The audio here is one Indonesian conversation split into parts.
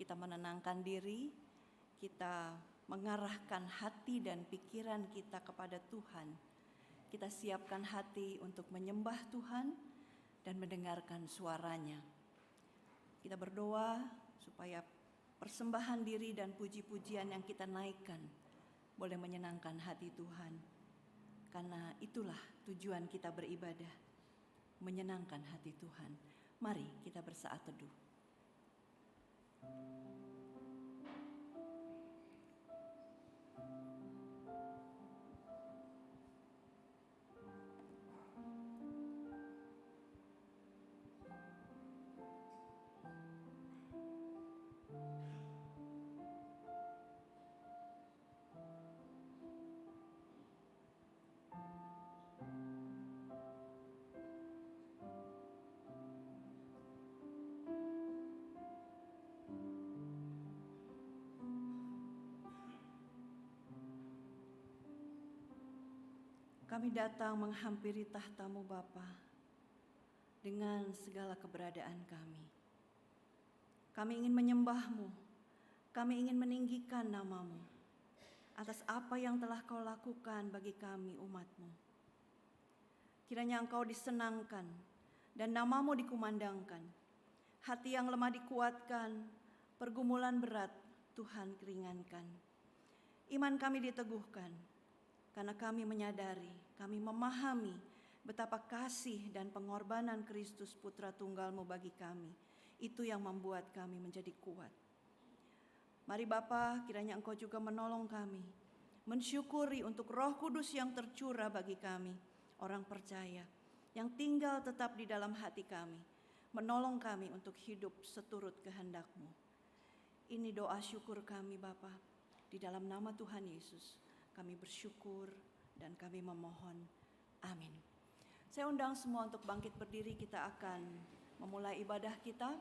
kita menenangkan diri, kita mengarahkan hati dan pikiran kita kepada Tuhan. Kita siapkan hati untuk menyembah Tuhan dan mendengarkan suaranya. Kita berdoa supaya persembahan diri dan puji-pujian yang kita naikkan boleh menyenangkan hati Tuhan. Karena itulah tujuan kita beribadah, menyenangkan hati Tuhan. Mari kita bersaat teduh. Kami datang menghampiri tahta-Mu Bapa dengan segala keberadaan kami. Kami ingin menyembah-Mu, kami ingin meninggikan nama-Mu atas apa yang telah Kau lakukan bagi kami umat-Mu. Kiranya Engkau disenangkan dan nama-Mu dikumandangkan, hati yang lemah dikuatkan, pergumulan berat Tuhan keringankan. Iman kami diteguhkan, karena kami menyadari, kami memahami betapa kasih dan pengorbanan Kristus Putra Tunggal-Mu bagi kami. Itu yang membuat kami menjadi kuat. Mari Bapa, kiranya Engkau juga menolong kami, mensyukuri untuk Roh Kudus yang tercurah bagi kami, orang percaya, yang tinggal tetap di dalam hati kami, menolong kami untuk hidup seturut kehendak-Mu. Ini doa syukur kami Bapa, di dalam nama Tuhan Yesus. Kami bersyukur dan kami memohon. Amin. Saya undang semua untuk bangkit berdiri, kita akan memulai ibadah kita.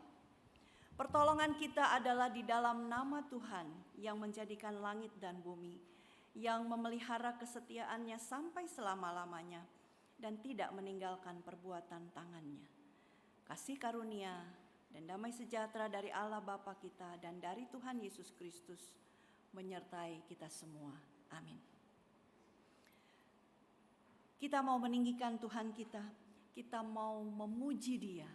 Pertolongan kita adalah di dalam nama Tuhan yang menjadikan langit dan bumi, yang memelihara kesetiaannya sampai selama-lamanya dan tidak meninggalkan perbuatan tangannya. Kasih karunia dan damai sejahtera dari Allah Bapa kita dan dari Tuhan Yesus Kristus menyertai kita semua. Amin. Kita mau meninggikan Tuhan kita mau memuji Dia,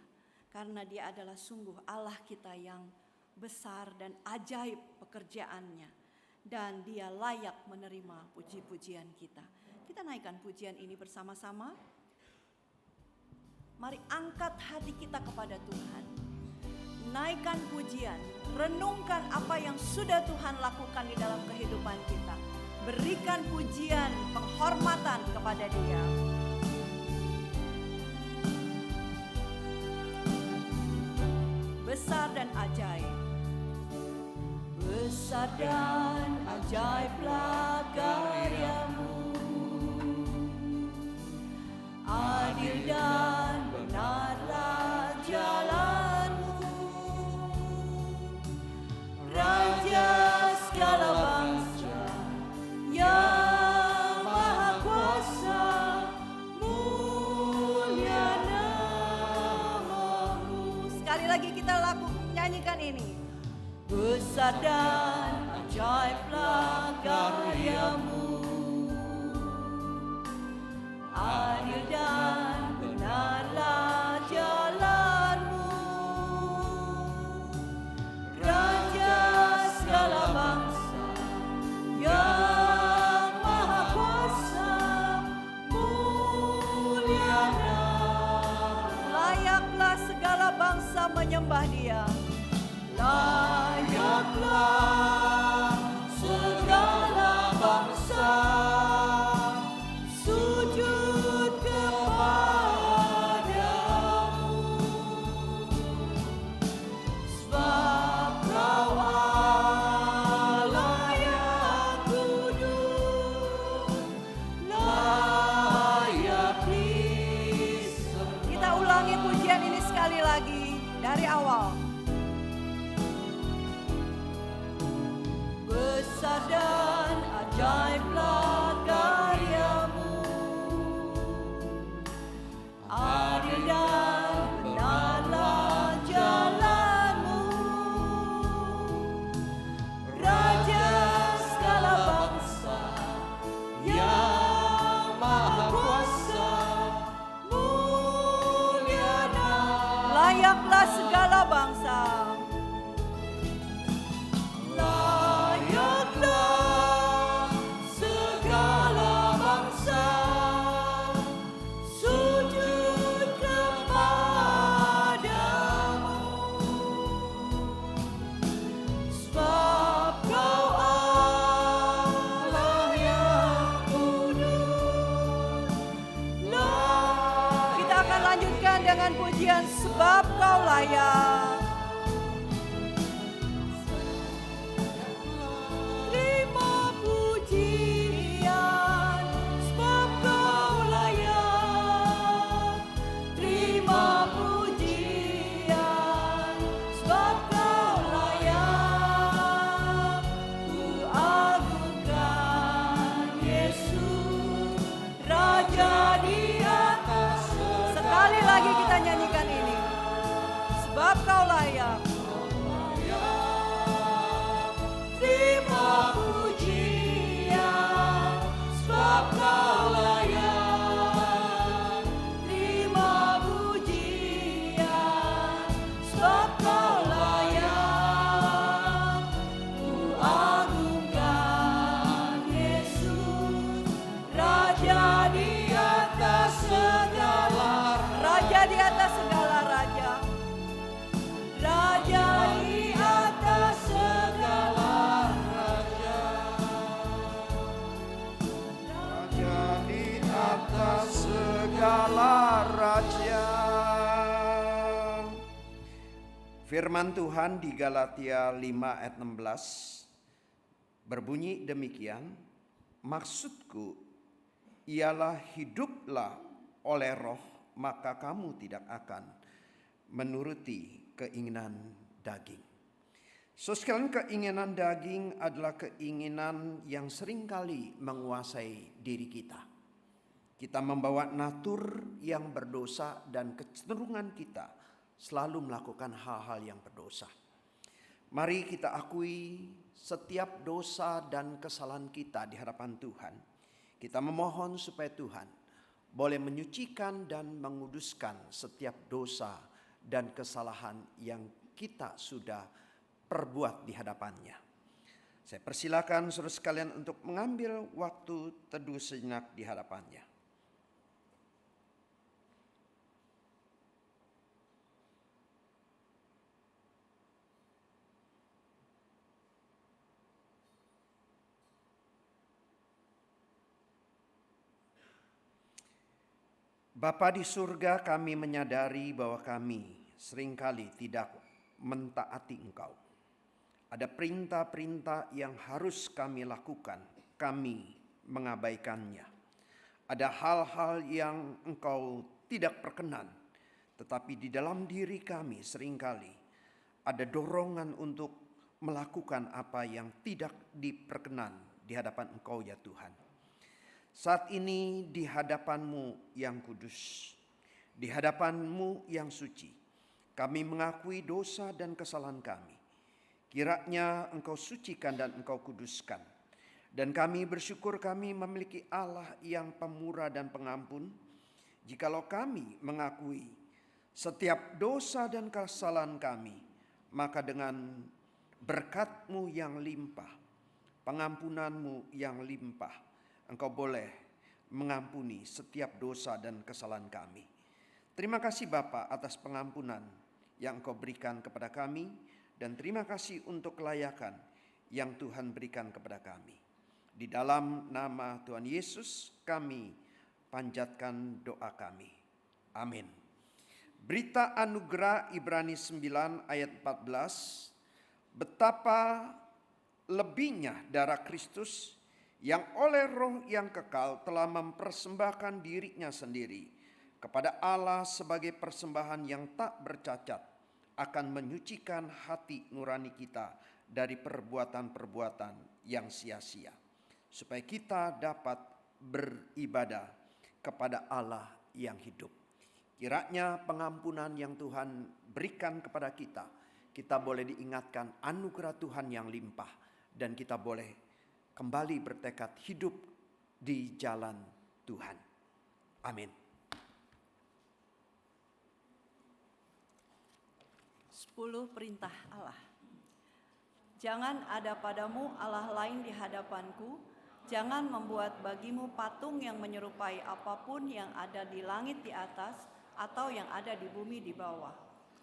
karena Dia adalah sungguh Allah kita yang besar dan ajaib pekerjaannya, dan Dia layak menerima puji-pujian kita. Kita naikkan pujian ini bersama-sama. Mari angkat hati kita kepada Tuhan. Naikkan pujian, renungkan apa yang sudah Tuhan lakukan di dalam kehidupan kita. Berikan pujian, penghormatan kepada Dia. Besar dan ajaib. Besar dan ajaiblah karya-Mu. Adil dan benarlah jalan-Mu. Raja segala bangsa yang maha kuasa, mulia nama-Mu. Sekali lagi kita nyanyikan ini. Besar dan ajaiblah karya-Mu. Adil dan benarlah jalan-Mu. Raja segala bangsa yang maha kuasa, mulia nama-Mu. Layaklah segala bangsa menyembah Dia. Layaklah segala bangsa sujud kepada-Mu, sebab Kau Allah yang kudus, layak disembah. Kita ulangi pujian ini sekali lagi dari awal. Besar dan ajaiblah karya-Mu. Adil dan benarlah jalan-Mu. Firman Tuhan di Galatia 5 ayat 16 berbunyi demikian, maksudku ialah hiduplah oleh roh, maka kamu tidak akan menuruti keinginan daging. Sekalian, keinginan daging adalah keinginan yang seringkali menguasai diri kita. Kita membawa natur yang berdosa dan kecenderungan kita selalu melakukan hal-hal yang berdosa. Mari kita akui setiap dosa dan kesalahan kita di hadapan Tuhan. Kita memohon supaya Tuhan boleh menyucikan dan menguduskan setiap dosa dan kesalahan yang kita sudah perbuat di hadapannya. Saya persilakan saudara sekalian untuk mengambil waktu teduh sejenak di hadapannya. Bapa di surga, kami menyadari bahwa kami seringkali tidak mentaati Engkau. Ada perintah-perintah yang harus kami lakukan, kami mengabaikannya. Ada hal-hal yang Engkau tidak perkenan, tetapi di dalam diri kami seringkali ada dorongan untuk melakukan apa yang tidak diperkenan di hadapan Engkau ya Tuhan. Saat ini di hadapan-Mu yang kudus, di hadapan-Mu yang suci, kami mengakui dosa dan kesalahan kami. Kiranya Engkau sucikan dan Engkau kuduskan. Dan kami bersyukur kami memiliki Allah yang pemurah dan pengampun. Jikalau kami mengakui setiap dosa dan kesalahan kami, maka dengan berkat-Mu yang limpah, pengampunan-Mu yang limpah, Engkau boleh mengampuni setiap dosa dan kesalahan kami. Terima kasih Bapa atas pengampunan yang Engkau berikan kepada kami, dan terima kasih untuk kelayakan yang Tuhan berikan kepada kami. Di dalam nama Tuhan Yesus kami panjatkan doa kami. Amin. Berita anugerah Ibrani 9 ayat 14, betapa lebihnya darah Kristus yang oleh roh yang kekal telah mempersembahkan dirinya sendiri kepada Allah sebagai persembahan yang tak bercacat, akan menyucikan hati nurani kita dari perbuatan-perbuatan yang sia-sia, supaya kita dapat beribadah kepada Allah yang hidup. Kiranya pengampunan yang Tuhan berikan kepada kita, kita boleh diingatkan anugerah Tuhan yang limpah, dan kita boleh kembali bertekad hidup di jalan Tuhan. Amin. 10 perintah Allah. Jangan ada padamu Allah lain di hadapanku. Jangan membuat bagimu patung yang menyerupai apapun yang ada di langit di atas, atau yang ada di bumi di bawah,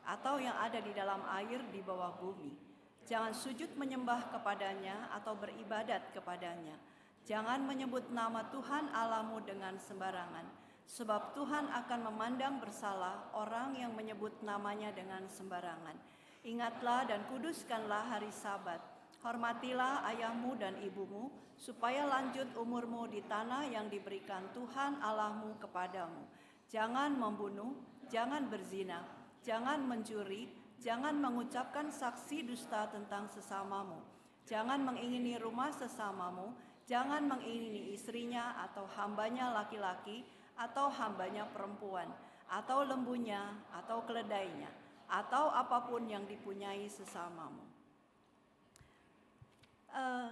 atau yang ada di dalam air di bawah bumi. Jangan sujud menyembah kepadanya atau beribadat kepadanya. Jangan menyebut nama Tuhan Allahmu dengan sembarangan, sebab Tuhan akan memandang bersalah orang yang menyebut namanya dengan sembarangan. Ingatlah dan kuduskanlah hari Sabat. Hormatilah ayahmu dan ibumu, supaya lanjut umurmu di tanah yang diberikan Tuhan Allahmu kepadamu. Jangan membunuh, jangan berzina, jangan mencuri, jangan mengucapkan saksi dusta tentang sesamamu. Jangan mengingini rumah sesamamu. Jangan mengingini istrinya atau hambanya laki-laki atau hambanya perempuan, atau lembunya atau keledainya, atau apapun yang dipunyai sesamamu.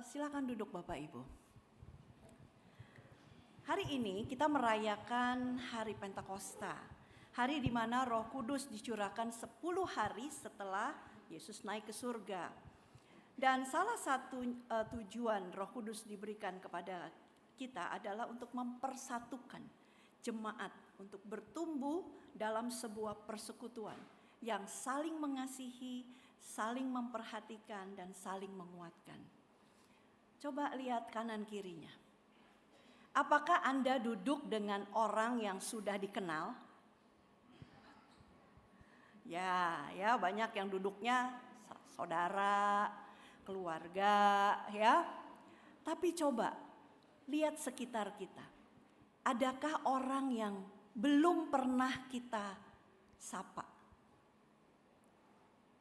Silakan duduk Bapak Ibu. Hari ini kita merayakan hari Pentakosta. Hari di mana Roh Kudus dicurahkan 10 hari setelah Yesus naik ke surga. Dan salah satu tujuan Roh Kudus diberikan kepada kita adalah untuk mempersatukan jemaat, untuk bertumbuh dalam sebuah persekutuan yang saling mengasihi, saling memperhatikan, dan saling menguatkan. Coba lihat kanan kirinya. Apakah Anda duduk dengan orang yang sudah dikenal? Ya banyak yang duduknya saudara, keluarga ya. Tapi coba lihat sekitar kita. Adakah orang yang belum pernah kita sapa?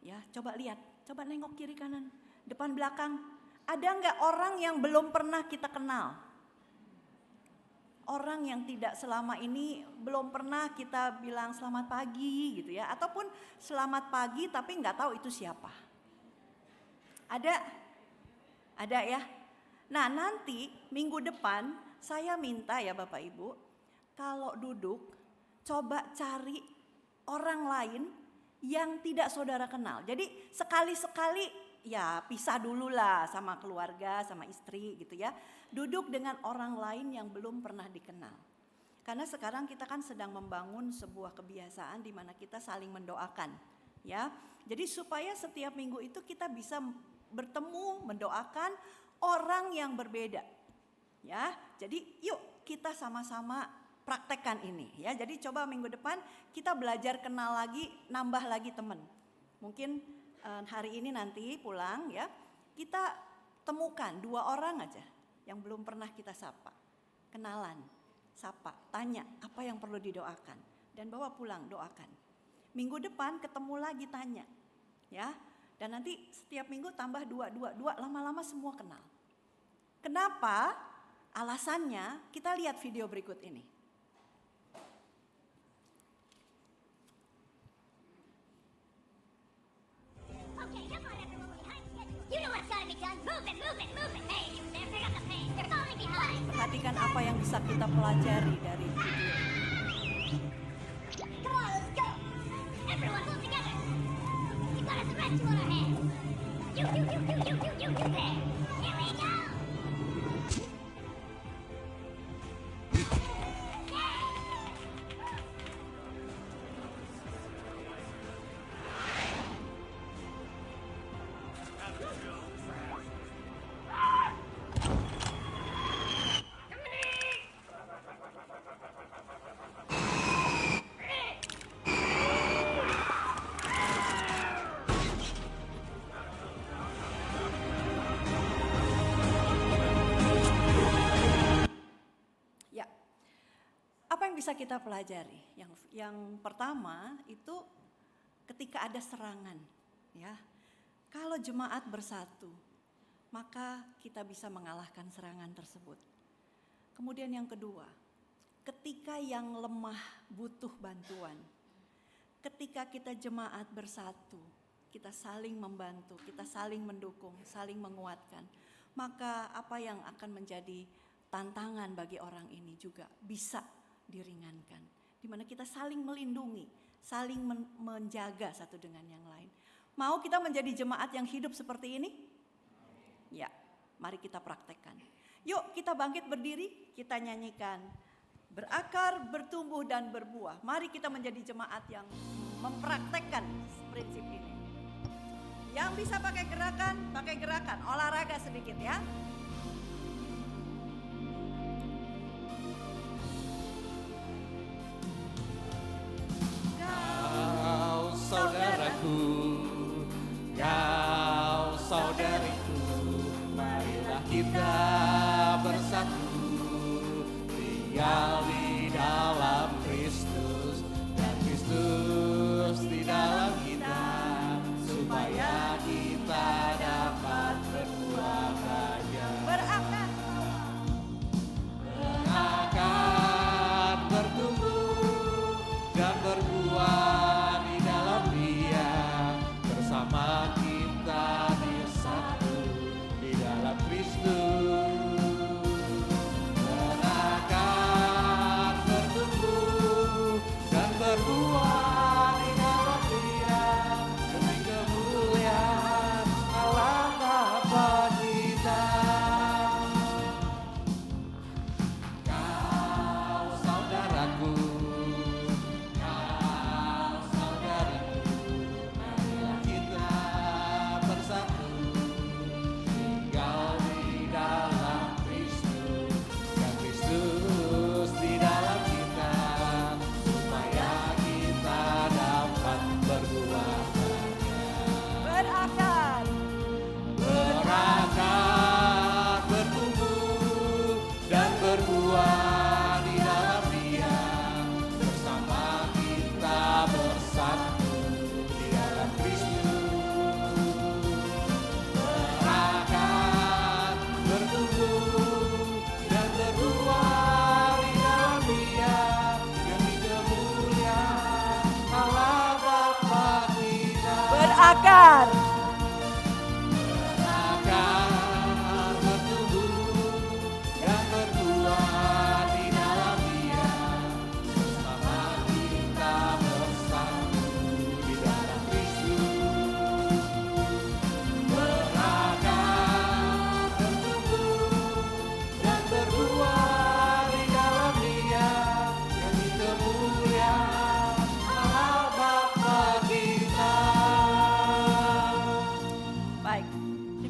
Ya, coba lihat, coba nengok kiri kanan, depan belakang. Ada nggak orang yang belum pernah kita kenal? Orang yang tidak selama ini belum pernah kita bilang selamat pagi gitu ya. Ataupun selamat pagi tapi nggak tahu itu siapa. Ada ya. Nah nanti minggu depan saya minta ya Bapak Ibu. Kalau duduk coba cari orang lain yang tidak saudara kenal. Jadi sekali-sekali ya pisah dulu lah sama keluarga, sama istri gitu ya. Duduk dengan orang lain yang belum pernah dikenal. Karena sekarang kita kan sedang membangun sebuah kebiasaan di mana kita saling mendoakan, ya. Jadi supaya setiap minggu itu kita bisa bertemu, mendoakan orang yang berbeda. Ya. Jadi yuk kita sama-sama praktekkan ini, ya. Jadi coba minggu depan kita belajar kenal lagi, nambah lagi teman. Mungkin hari ini nanti pulang ya, kita temukan 2 orang aja yang belum pernah kita sapa, kenalan, sapa, tanya apa yang perlu didoakan dan bawa pulang doakan. Minggu depan ketemu lagi tanya, ya. Dan nanti setiap minggu tambah 2, lama-lama semua kenal. Kenapa? Alasannya kita lihat video berikut ini. Okay, come on everyone behind schedule. You know what's gotta be done. Move it, move it, move it. Hey, you there, pick up the pace. They're falling behind. Perhatikan apa yang bisa kita pelajari dari video. Come on, let's go. Everyone pull together. We got a threat to on our hands. You there. Here we go. Bisa kita pelajari. Yang pertama itu ketika ada serangan, ya. Kalau jemaat bersatu, maka kita bisa mengalahkan serangan tersebut. Kemudian yang kedua, ketika yang lemah butuh bantuan. Ketika kita jemaat bersatu, kita saling membantu, kita saling mendukung, saling menguatkan. Maka apa yang akan menjadi tantangan bagi orang ini juga bisa diringankan, di mana kita saling melindungi, saling menjaga satu dengan yang lain. Mau kita menjadi jemaat yang hidup seperti ini? Ya, mari kita praktekkan. Yuk kita bangkit berdiri, kita nyanyikan berakar, bertumbuh dan berbuah. Mari kita menjadi jemaat yang mempraktekkan prinsip ini. Yang bisa pakai gerakan, olahraga sedikit ya. Saudaraku, kau saudariku, marilah kita bersatu, tinggal di dalam Kristus dan Kristus di dalam kita, supaya kita dapat berbuah banyak. Berakar, bertumbuh dan berbuah. Bersama kita bersatu di dalam Kristus, berakar,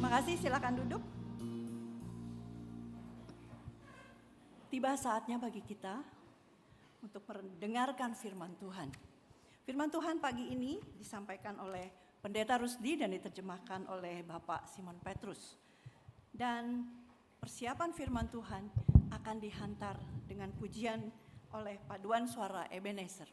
Terima kasih, silakan duduk. Tiba saatnya bagi kita untuk mendengarkan firman Tuhan. Firman Tuhan pagi ini disampaikan oleh Pendeta Rusdi dan diterjemahkan oleh Bapak Simon Petrus. Dan persiapan firman Tuhan akan dihantar dengan pujian oleh paduan suara Ebenezer.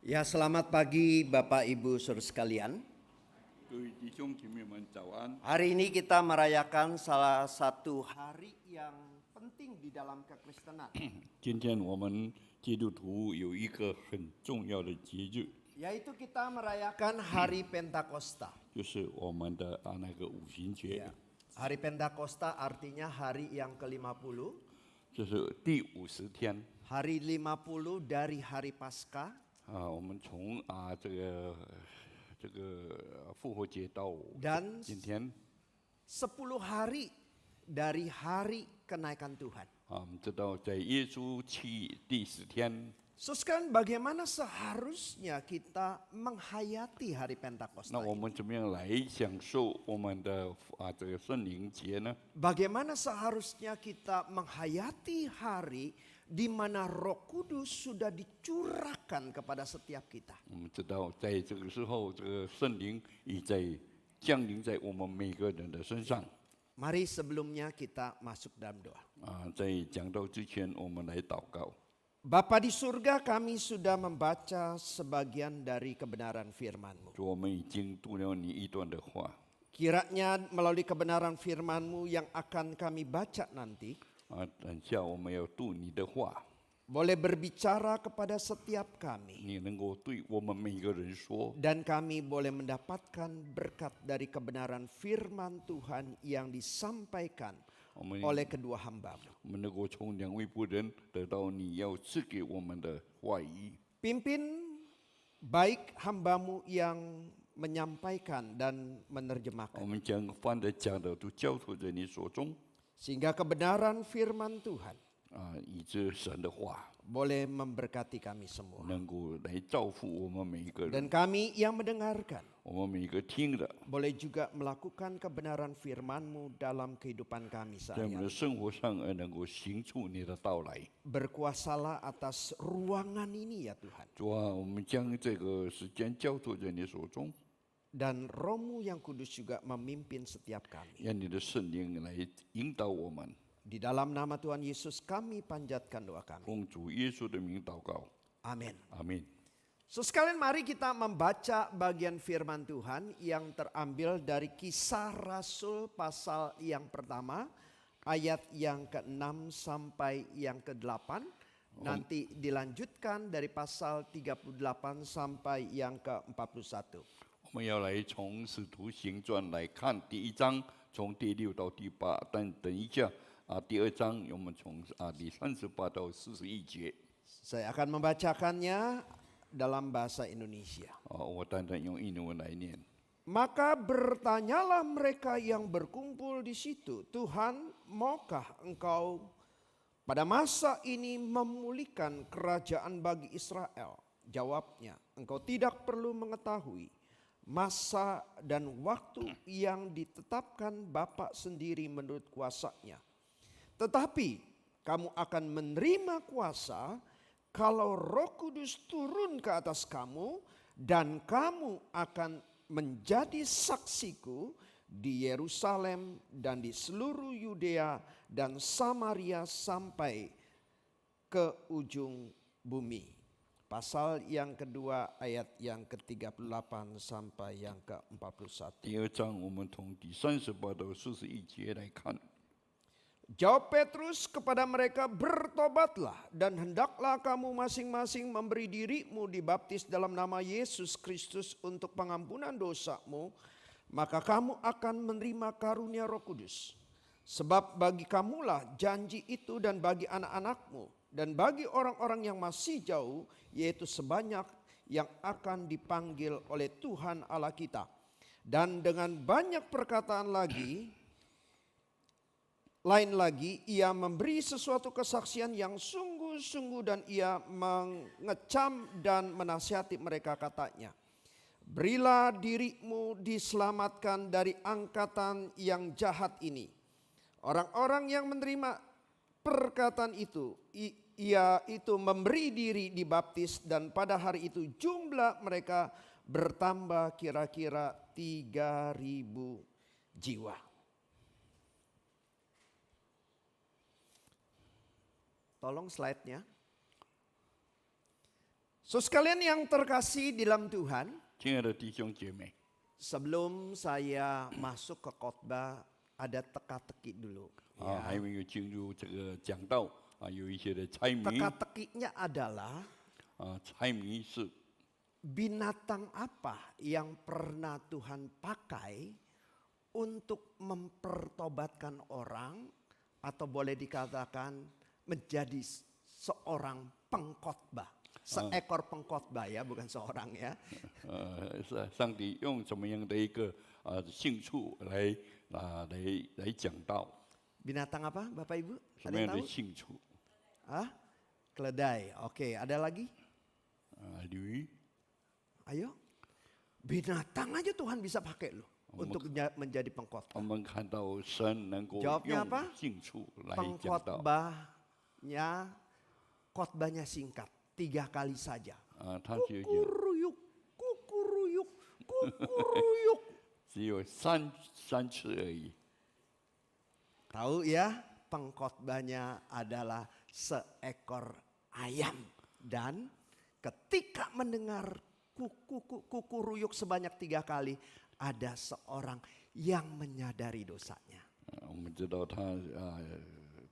Ya, selamat pagi Bapak Ibu Saudara sekalian. 各位弟兄姐妹们早安！ Hari ini kita merayakan salah satu hari yang penting di dalam kekristenan, 今天我们基督徒有一个很重要的节日， yaitu kita merayakan Hari Pentakosta. 就是我们的那个五旬节， Ya. Hari Pentakosta artinya hari yang ke-50, 就是第50天 hari 50 dari hari Paskah, 啊，我们从这个复活节到 dan 今天 10 hari dari hari kenaikan Tuhan. 啊，我们知道在耶稣去第10天， Saudara, bagaimana seharusnya kita menghayati Hari 那 Pentakosta 我 ini? 们怎么样来享受我们的这个圣灵节呢？ Bagaimana seharusnya kita menghayati hari di mana Roh Kudus sudah dicurahkan kepada setiap kita. 我们知道，在这个时候，这个圣灵已在降临在我们每个人的身上。 Mari sebelumnya kita masuk dalam doa. 在讲道之前，我们来祷告。 Bapa di surga, kami sudah membaca sebagian dari kebenaran firman-Mu. 主，我们已经读了你一段的话， Kiranya melalui kebenaran firman-Mu yang akan kami baca nanti, 等下我们要读你的话， boleh berbicara kepada setiap kami. 你能够对我们每一个人说， Dan kami boleh mendapatkan berkat dari kebenaran firman Tuhan yang disampaikan 我们 oleh kedua hamba-Mu. 我们能够从两位仆人得到你要赐给我们的话语。 Pimpin baik hamba-Mu yang menyampaikan dan 我 menerjemahkan. 们将凡的讲的都交托在你手中， Sehingga kebenaran firman Tuhan 以致神的话 boleh memberkati kami semua. 能够来造福我们每一个人， Dan kami yang mendengarkan 我们每一个听的， boleh juga melakukan kebenaran firman-Mu dalam kehidupan kami 在我们 sehari-hari. 的生活上能够行出你的到来。 Berkuasalah atas ruangan ini ya Tuhan. 主啊，我们将这个时间交托在你手中， Dan Roh-Mu yang kudus juga memimpin setiap kami. 让你的圣灵来引导我们。 Di dalam nama Tuhan Yesus kami panjatkan doa kami. 奉主耶稣的名祷告， Amin. 阿门。 So sekalian mari kita membaca bagian firman Tuhan yang terambil dari Kisah Rasul pasal yang pertama, ayat yang ke-6 sampai yang ke-8. Nanti dilanjutkan dari pasal 38 sampai yang ke-41. 我们要来从《使徒行传》来看第一章，从第6到第8，但等一下第2章我们从第38到41节。 Saya akan membacakannya dalam bahasa Indonesia. 我单单用英文来念。 Maka bertanyalah mereka yang berkumpul di situ, Tuhan, maukah engkau pada masa ini memulihkan kerajaan bagi Israel? Jawabnya, engkau tidak perlu mengetahui masa dan waktu yang ditetapkan Bapa sendiri menurut kuasanya. Tetapi kamu akan menerima kuasa kalau Roh Kudus turun ke atas kamu, dan kamu akan menjadi saksiku di Yerusalem dan di seluruh Yudea dan Samaria sampai ke ujung bumi. Pasal yang kedua ayat yang ke-38 sampai yang ke-41. 第2章我们从第38到41节来看。 Jawab Petrus kepada mereka, bertobatlah dan hendaklah kamu masing-masing memberi dirimu dibaptis dalam nama Yesus Kristus untuk pengampunan dosamu, maka kamu akan menerima karunia Roh Kudus. Sebab bagi kamulah janji itu dan bagi anak-anakmu dan bagi orang-orang yang masih jauh, yaitu sebanyak yang akan dipanggil oleh Tuhan Allah kita. Dan dengan banyak perkataan lain lagi, ia memberi sesuatu kesaksian yang sungguh-sungguh dan ia mengecam dan menasihati mereka, katanya, berilah dirimu diselamatkan dari angkatan yang jahat ini. Orang-orang yang menerima perkataan itu, ia itu memberi diri dibaptis, dan pada hari itu jumlah mereka bertambah kira-kira 3.000 jiwa. Tolong slide-nya. So sekalian yang terkasih di dalam Tuhan, 亲爱的弟兄姐妹， sebelum saya masuk ke khotbah ada teka-teki dulu. 还没有进入这个讲道有一些的猜谜 Teka-tekinya adalah 猜谜是 binatang apa yang pernah Tuhan pakai untuk mempertobatkan orang, atau boleh dikatakan menjadi seorang pengkhotbah. Seekor pengkhotbah ya, bukan seorang ya. 上帝用什么样的一个兴趣来讲道， Binatang apa Bapak Ibu? 什 Ada 么样 yang 的 tahu? 兴趣？ Keledai. Oke, ada lagi? 驴， Ayo. Binatang aja Tuhan bisa pakai loh untuk menjadi 我 pengkhotbah. 们看到神能够 Jawabnya 用 apa? 兴趣来讲道， Pengkhotbahnya khotbahnya singkat, 3 kali saja. 他就有 Kukuruyuk, kukuruyuk, kukuruyuk. 只有三次而已。 Tahu ya, pengkhotbahnya adalah seekor ayam. Dan ketika mendengar kukuruyuk sebanyak 3 kali, ada seorang yang menyadari dosanya. 我们知道他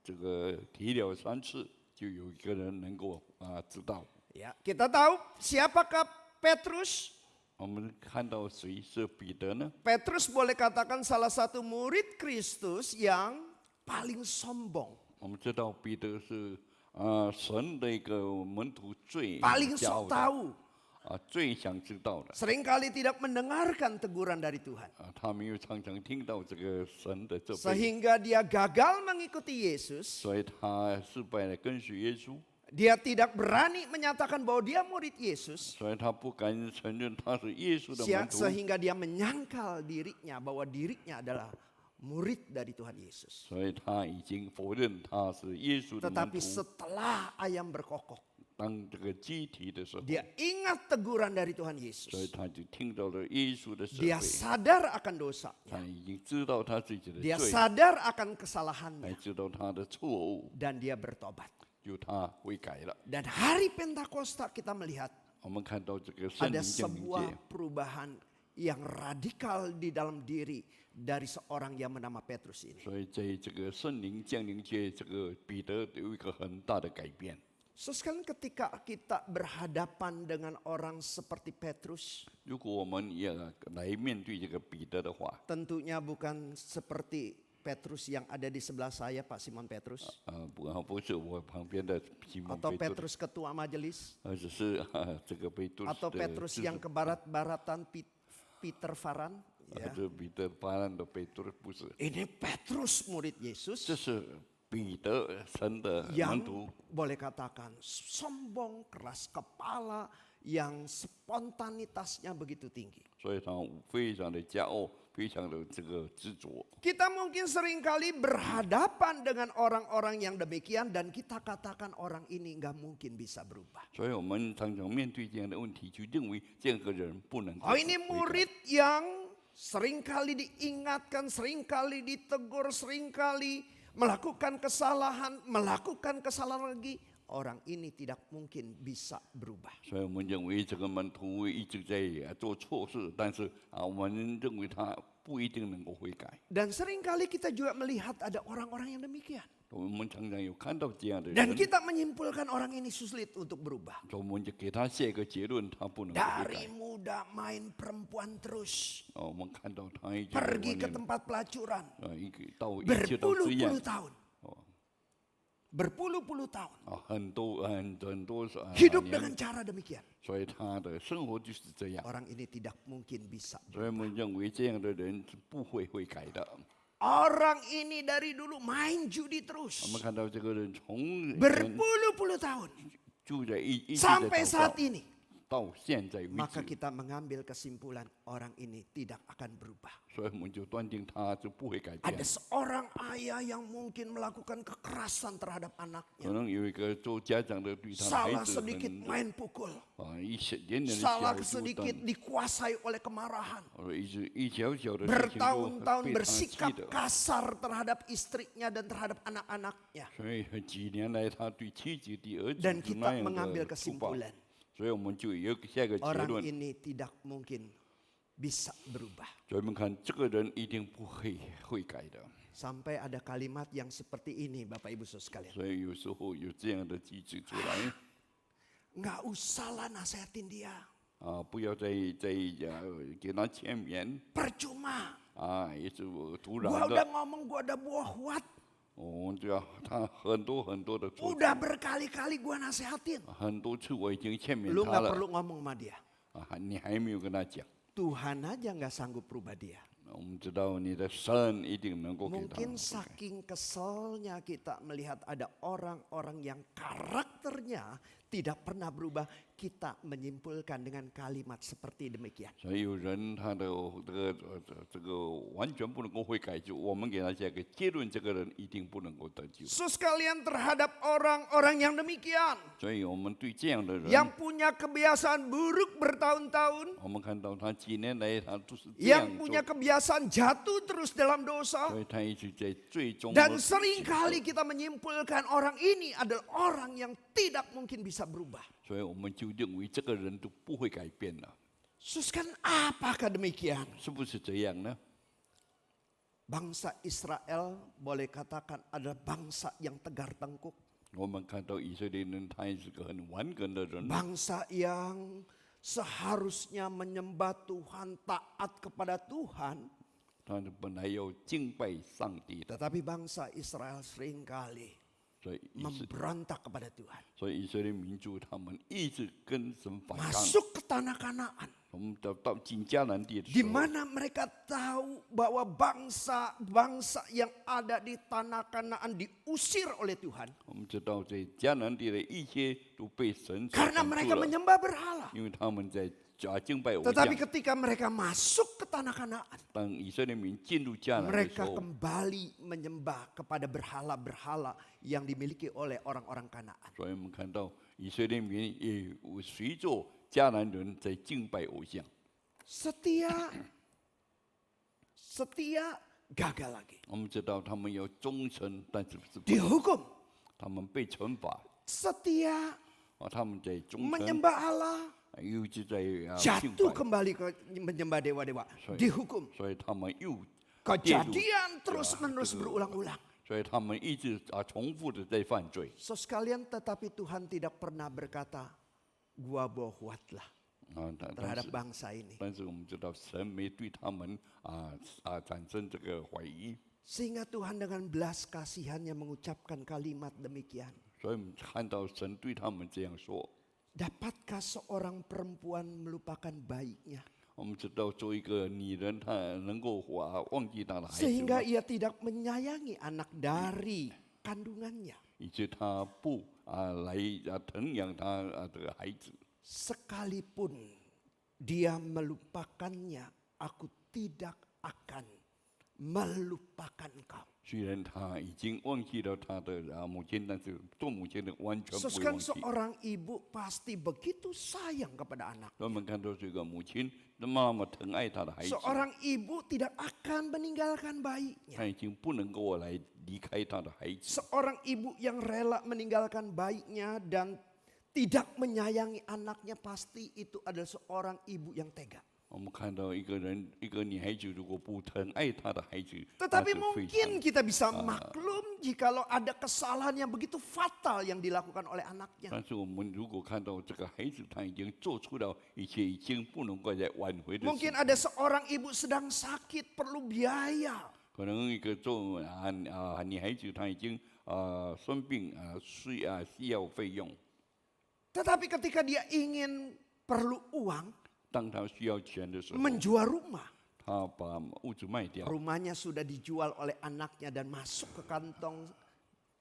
这个提了3次，就有一个人能够知道。 Ya, kita tahu siapakah Petrus? 我们看到谁是彼得呢？ Petrus boleh katakan salah satu murid Kristus yang paling sombong, 我们知道彼得是神的一个门徒最 paling 骄傲 sok 的 tahu, 最想知道的。 seringkali tidak mendengarkan teguran dari Tuhan. 他没有常常听到这个神的责备， Sehingga dia gagal mengikuti Yesus. 所以他失败了跟随耶稣， Dia tidak berani menyatakan bahwa dia murid Yesus. 所以他不敢承认他是耶稣的门徒， Sehingga dia menyangkal dirinya bahwa dirinya adalah murid dari Tuhan Yesus. 所以他已经否认他是耶稣的门 Tetapi 徒。 setelah ayam berkokok, 当这个鸡啼的时候， dia ingat teguran dari Tuhan 所以 Yesus. 他就听到了耶稣的责 Dia 备， sadar akan dosanya. 他已经知道他自己的 Dia 罪， sadar akan 还 kesalahannya. 知道他的错误， Dan dia bertobat. 就他悔改了。 Dan hari Pentakosta kita melihat 我们看到这个圣 ada 灵降临 sebuah 节， perubahan yang radikal di dalam diri dari seorang yang bernama Petrus ini. 所以在这个圣灵降临节，这个彼得有一个很大的改变。 Sekarang ketika kita berhadapan dengan orang seperti Petrus, 如果我们也来面对这个彼得的话， tentunya bukan seperti Petrus yang ada di sebelah saya, Pak Simon Petrus, 不是我旁边的西蒙 atau 彼得， Petrus ketua majelis, 而只是这个彼得 atau 的 Petrus 支 yang 持 ke barat-baratan Peter Faran. Ya. 这彼得巴兰的彼得不是， Ini Petrus murid Yesus 这是彼得神的 yang 门徒， boleh katakan sombong, keras kepala, yang spontanitasnya begitu tinggi. 所以他非常的骄傲，非常的这个执着。 Kita mungkin seringkali berhadapan dengan orang-orang yang demikian dan kita katakan orang ini nggak mungkin bisa berubah. 所以我们常常面对这样的问题，就认为这样个人不能够 Oh ini 悔改 murid yang seringkali diingatkan, seringkali ditegur, seringkali melakukan kesalahan lagi. Orang ini tidak mungkin bisa berubah. 所以我们认为这个门徒一直在做错事，但是我们认为他不一定能够悔改。 Dan seringkali kita juga melihat ada orang-orang yang demikian. 我们常常有看到这样的 Dan 人， kita menyimpulkan orang ini sulit untuk berubah. 我们就给他下一个结论，他不能够悔 Dari 改。 muda main perempuan terus. 我们看到他已经 Pergi ke tempat pelacuran. 一直到这样 Berpuluh-puluh tahun. Berpuluh-puluh tahun. 很多Hidup 年 dengan cara demikian. 所以他的生活就是这样。 Orang ini tidak mungkin bisa. 所以我们认为这样的人是不会悔改的。 Orang ini dari dulu main judi 我 terus. 们看到这个人从 Berpuluh-puluh tahun. 住在一直在 Sampai 祷 saat 告 ini. 到现在为 Maka 止， kita mengambil kesimpulan orang ini tidak akan berubah. 所以我们就断定他就不会改变 Ada。seorang ayah yang mungkin melakukan kekerasan terhadap 可 anaknya. 能有一个做家长的对他的孩 Salah 子 sedikit 很 main pukul. 一些点点的 Salah 小就 sedikit 当 dikuasai oleh kemarahan. 一小小的事情就 Bertahun-tahun 被他气 bersikap 的。 kasar terhadap istrinya dan terhadap anak-anaknya. 所以几年来他对妻子、对儿子 Dan 是 kita 那样 mengambil 的粗暴， kesimpulan. 所以我们就有下一个结 Orang 论。 ini tidak mungkin bisa berubah. 所以我们看这个人一定不会悔改的。 Sampai ada kalimat yang seperti ini Bapak Ibu Saudara sekalian. 所以有时候有这样的机制出来 Nggak usahlah nasehatin dia. 不要再给他签名 Percuma. 也是突 Gua 然 udah 的。 ngomong gua ada buah wat. 我们就要他很多的错， Udah berkali-kali gua nasehatin. 很多次我已经签名 Lu 他 nggak perlu 了， ngomong sama dia. 你还没有跟他讲。 Tuhan aja nggak sanggup rubah dia. 我们知道你的神一定能够给他 Mungkin 悔改。 saking keselnya kita melihat ada orang-orang yang karakternya tidak pernah berubah, kita menyimpulkan dengan kalimat seperti demikian. 所以有人他的这个完全不能够会改就，我们给他下一个结论，这个人一定不能够得救。 Sus kalian terhadap orang-orang yang demikian, 所以我们对这样的人， yang punya kebiasaan buruk bertahun-tahun, 我们看到他几年来他都是这样 yang 做 punya，kebiasaan jatuh terus dalam dosa. 所以他一直在最终。 Dan seringkali kita menyimpulkan orang ini adalah orang yang tidak mungkin bisa berubah. 所以我们就认为这个人都不会改变了， Sus kan apakah demikian? 是不是这样呢？ Bangsa Israel boleh katakan adalah bangsa yang tegar tengkuk. 我们看到以色列人，他也是个很顽梗的人， Bangsa yang seharusnya menyembah Tuhan, taat kepada Tuhan. 他本来要敬拜上帝的， Tetapi bangsa Israel seringkali 所以 memberontak kepada Tuhan. 所以以色列民族他们一直跟神反抗。 Masuk ke tanah Kanaan. 我们到进迦南地的 Di 时候， mana mereka tahu bahwa bangsa-bangsa yang ada di tanah Kanaan diusir oleh Tuhan. 我们知道在迦南地的一些都被神所 Karena 赶 mereka 出了， menyembah berhala. 因为他们在敬拜偶 Tetapi 像。 ketika mereka masuk ke tanah Kanaan, 当以色列民进入迦南的时 mereka 候， kembali menyembah kepada berhala-berhala yang dimiliki oleh orang-orang Kanaan. 所以我们看到以色列民也随着迦南人在敬拜偶像。 Setia gagal lagi. 我们知道他们要忠诚，但是不是 Dihukum. 他们被惩罚， Setia 他们在忠诚， menyembah Allah. 又一直在敬 Jatuh 拜， kembali ke menyembah dewa-dewa. Sorry. Dihukum. 所以他们又跌入， Kejadian terus-menerus berulang-ulang. 所以他们一直重复的在犯罪。 So sekalian, tetapi Tuhan tidak pernah berkata, gua bohwatlah 但 terhadap 是 bangsa ini. 但是我们知道神没对他们产生这个怀疑， Sehingga Tuhan dengan belas kasihannya mengucapkan kalimat demikian. 所以我们看到神对他们这样说。 Dapatkah seorang perempuan melupakan bayinya? 我们知道做一个女人，她能够忘记她的孩子 Sehingga 吗， ia tidak menyayangi anak dari kandungannya. 以致她不来疼养她的孩子。 Sekalipun dia melupakannya, aku tidak akan melupakan engkau. 虽然她已经忘记了她的母亲，但是做母亲的完全不会 Kan 忘记。 seorang ibu pasti begitu sayang kepada anak. 我们看到这个母亲那么疼爱她的孩子， Seorang ibu tidak akan meninggalkan bayinya. 她已经不能够来离开她的孩子。 Seorang ibu yang rela meninggalkan bayinya dan tidak menyayangi anaknya, pasti itu adalah seorang ibu yang tega. 我们看到一个人，一个女孩子如果不疼爱她的孩子，她是 Tetapi 非 mungkin 常 kita bisa maklum jikalau ada kesalahan yang begitu fatal yang dilakukan oleh anaknya. 但是我们如果看到这个孩子他已经做出了一些已经不能够再挽回的事 Mungkin，ada seorang ibu sedang sakit perlu biaya. 可能一个做女孩子她已经生病需要费用， Tetapi ketika dia ingin perlu uang, 当她需要钱的时候， menjual rumah. 她把屋子卖掉， Rumahnya sudah dijual oleh anaknya dan masuk ke kantong